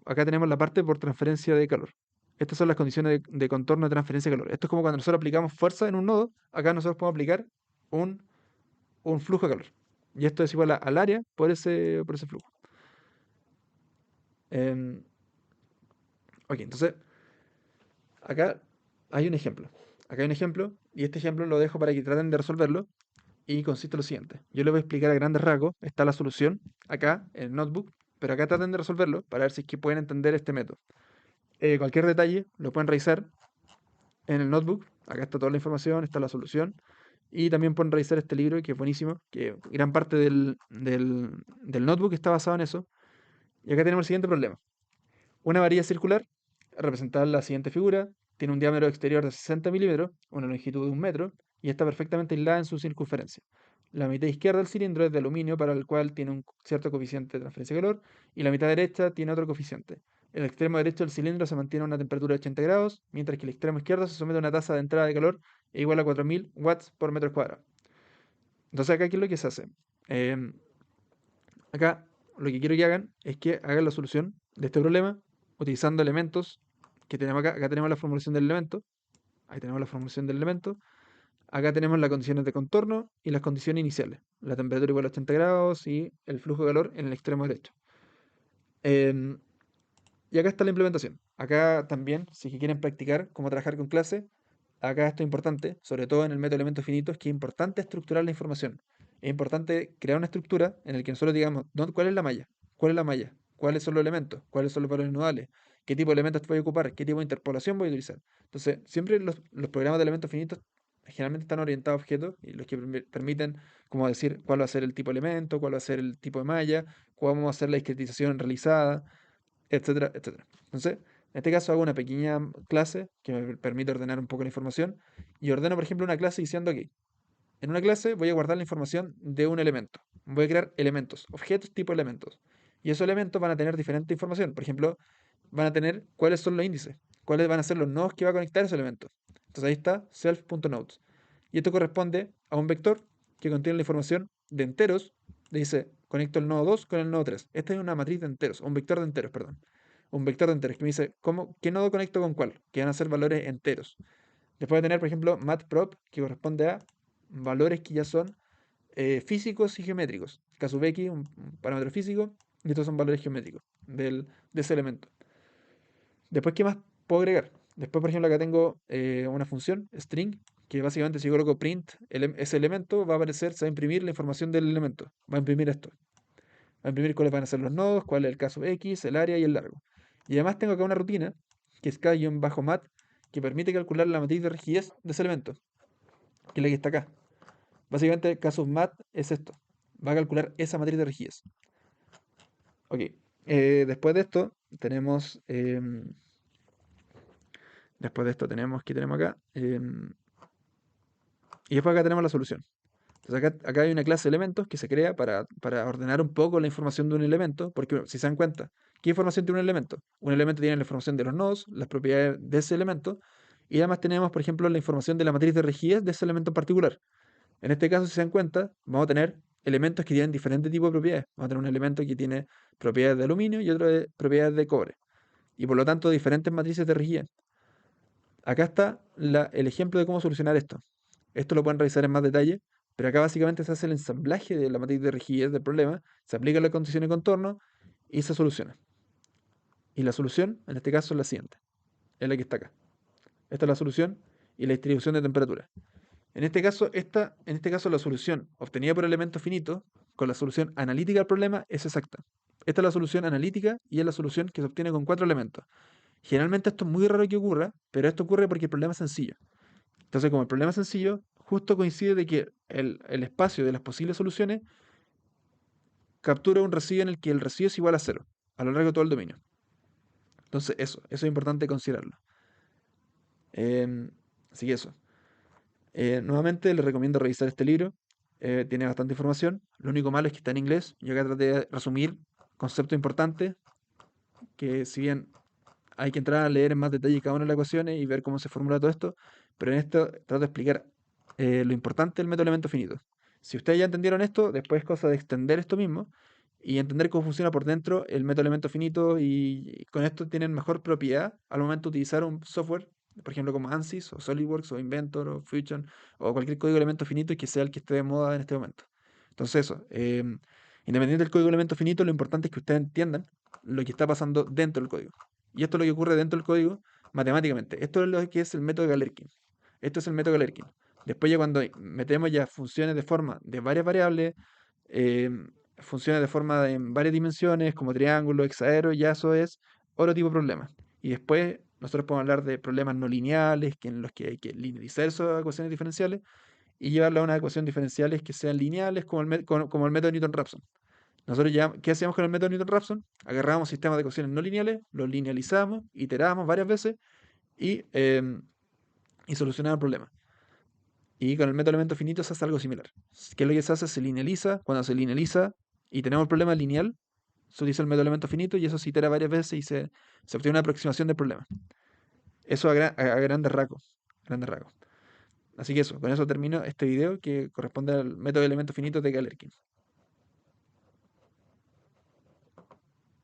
acá tenemos la parte por transferencia de calor. Estas son las condiciones de contorno de transferencia de calor. Esto es como cuando nosotros aplicamos fuerza en un nodo. Acá nosotros podemos aplicar un, un flujo de calor. Y esto es igual al área por ese flujo. Em, ok, entonces acá hay un ejemplo. Acá hay un ejemplo, y este ejemplo lo dejo para que traten de resolverlo. Y consiste en lo siguiente. Yo les voy a explicar a grandes rasgos. Está la solución acá en el notebook, pero acá traten de resolverlo para ver si es que pueden entender este método. Cualquier detalle lo pueden revisar en el notebook. Acá está toda la información, está la solución. Y también pueden revisar este libro que es buenísimo, que gran parte del notebook está basado en eso. Y acá tenemos el siguiente problema. Una varilla circular, representada en la siguiente figura, tiene un diámetro exterior de 60 milímetros, una longitud de 1 metro, y está perfectamente aislada en su circunferencia. La mitad izquierda del cilindro es de aluminio, para el cual tiene un cierto coeficiente de transferencia de calor, y la mitad derecha tiene otro coeficiente. El extremo derecho del cilindro se mantiene a una temperatura de 80 grados, mientras que el extremo izquierdo se somete a una tasa de entrada de calor igual a 4000 watts por metro cuadrado. Entonces acá, ¿qué es lo que se hace? Em, Acá lo que quiero que hagan es que hagan la solución de este problema utilizando elementos que tenemos acá. Acá tenemos la formulación del elemento. Ahí tenemos la formulación del elemento. Acá tenemos las condiciones de contorno y las condiciones iniciales. La temperatura igual a 80 grados y el flujo de calor en el extremo derecho. Em, y acá está la implementación. Acá también, si quieren practicar cómo trabajar con clase, acá esto es importante, sobre todo en el método de elementos finitos, que es importante estructurar la información. Es importante crear una estructura en la que nosotros digamos, ¿cuál es la malla? ¿Cuál es la malla? ¿Cuáles son los elementos? ¿Cuáles son los valores nodales? ¿Qué tipo de elementos voy a ocupar? ¿Qué tipo de interpolación voy a utilizar? Entonces, siempre los programas de elementos finitos generalmente están orientados a objetos y los que permiten, como decir, cuál va a ser el tipo de elemento, cuál va a ser el tipo de malla, cuál vamos a hacer la discretización realizada, etcétera, etcétera. Entonces, en este caso hago una pequeña clase que me permite ordenar un poco la información y ordeno, por ejemplo, una clase diciendo que en una clase voy a guardar la información de un elemento. Voy a crear elementos, objetos tipo elementos. Y esos elementos van a tener diferente información. Por ejemplo, van a tener cuáles son los índices, cuáles van a ser los nodos que va a conectar ese elemento. Entonces ahí está self.nodes. Y esto corresponde a un vector que contiene la información de enteros. Le dice, conecto el nodo 2 con el nodo 3. Esta es una matriz de enteros, un vector de enteros, perdón. Un vector de enteros que me dice qué nodo conecto con cuál, que van a ser valores enteros. Después de tener, por ejemplo, matprop, que corresponde a valores que ya son físicos y geométricos. Caso Becky, un parámetro físico, y estos son valores geométricos de ese elemento. Después, ¿qué más puedo agregar? Después, por ejemplo, acá tengo una función, string, que básicamente si yo coloco print ese elemento, va a aparecer, se va a imprimir la información del elemento. Va a imprimir esto. Va a imprimir cuáles van a ser los nodos, cuál es el caso X, el área y el largo. Y además tengo acá una rutina, que es k-mat, que permite calcular la matriz de rigidez de ese elemento, que es la que está acá. Básicamente, caso mat es esto. Va a calcular esa matriz de rigidez. Ok. Después de esto, tenemos. Después de esto tenemos, ¿qué tenemos acá? Y después acá tenemos la solución. Entonces acá hay una clase de elementos que se crea para ordenar un poco la información de un elemento, porque si se dan cuenta, ¿qué información tiene un elemento? Un elemento tiene la información de los nodos, las propiedades de ese elemento, y además tenemos, por ejemplo, la información de la matriz de rigidez de ese elemento en particular. En este caso, si se dan cuenta, vamos a tener elementos que tienen diferentes tipos de propiedades. Vamos a tener un elemento que tiene propiedades de aluminio y otro de propiedades de cobre, y por lo tanto diferentes matrices de rigidez. Acá está el ejemplo de cómo solucionar esto. Esto lo pueden revisar en más detalle, pero acá básicamente se hace el ensamblaje de la matriz de rigidez del problema, se aplica la condición de contorno y se soluciona. Y la solución, en este caso, es la siguiente. Es la que está acá. Esta es la solución y la distribución de temperatura. En este caso, la solución obtenida por elemento finito con la solución analítica del problema es exacta. Esta es la solución analítica y es la solución que se obtiene con 4 elementos. Generalmente esto es muy raro que ocurra, pero esto ocurre porque el problema es sencillo. Entonces, como el problema es sencillo, justo coincide de que el espacio de las posibles soluciones captura un residuo en el que el residuo es igual a cero a lo largo de todo el dominio. Entonces, eso es importante considerarlo. Em, Así que eso. Nuevamente les recomiendo revisar este libro. Tiene bastante información. Lo único malo es que está en inglés. Yo acá traté de resumir conceptos importantes que si bien hay que entrar a leer en más detalle cada una de las ecuaciones y ver cómo se formula todo esto, pero en esto trato de explicar lo importante del método elemento finito. Si ustedes ya entendieron esto, después es cosa de extender esto mismo y entender cómo funciona por dentro el método elemento finito y con esto tienen mejor propiedad al momento de utilizar un software, por ejemplo como ANSYS o SolidWorks o Inventor o Fusion o cualquier código de elemento finito que sea el que esté de moda en este momento. Entonces eso, independiente del código de elemento finito, lo importante es que ustedes entiendan lo que está pasando dentro del código. Y esto es lo que ocurre dentro del código matemáticamente. Esto es lo que es el método de Galerkin. Esto es el método Galerkin. Después ya cuando metemos ya funciones de forma de varias variables, eh, funciones de forma en varias dimensiones, como triángulo, hexaedro, ya eso es otro tipo de problema. Y después nosotros podemos hablar de problemas no lineales, en los que hay que linealizar esas ecuaciones diferenciales y llevarlo a unas ecuaciones diferenciales que sean lineales como como el método Newton-Raphson. Nosotros ya, ¿qué hacíamos con el método Newton-Raphson? Agarrábamos sistemas de ecuaciones no lineales, los linealizábamos, iterábamos varias veces y, y solucionábamos el problema. Y con el método elemento finito se hace algo similar. ¿Qué es lo que se hace? Se linealiza. Cuando se linealiza y tenemos el problema lineal, se utiliza el método elemento finito y eso se itera varias veces y se obtiene una aproximación del problema. Eso a grandes rasgos. Grandes rasgos. Así que eso, con eso termino este video que corresponde al método de elementos finitos de Galerkin.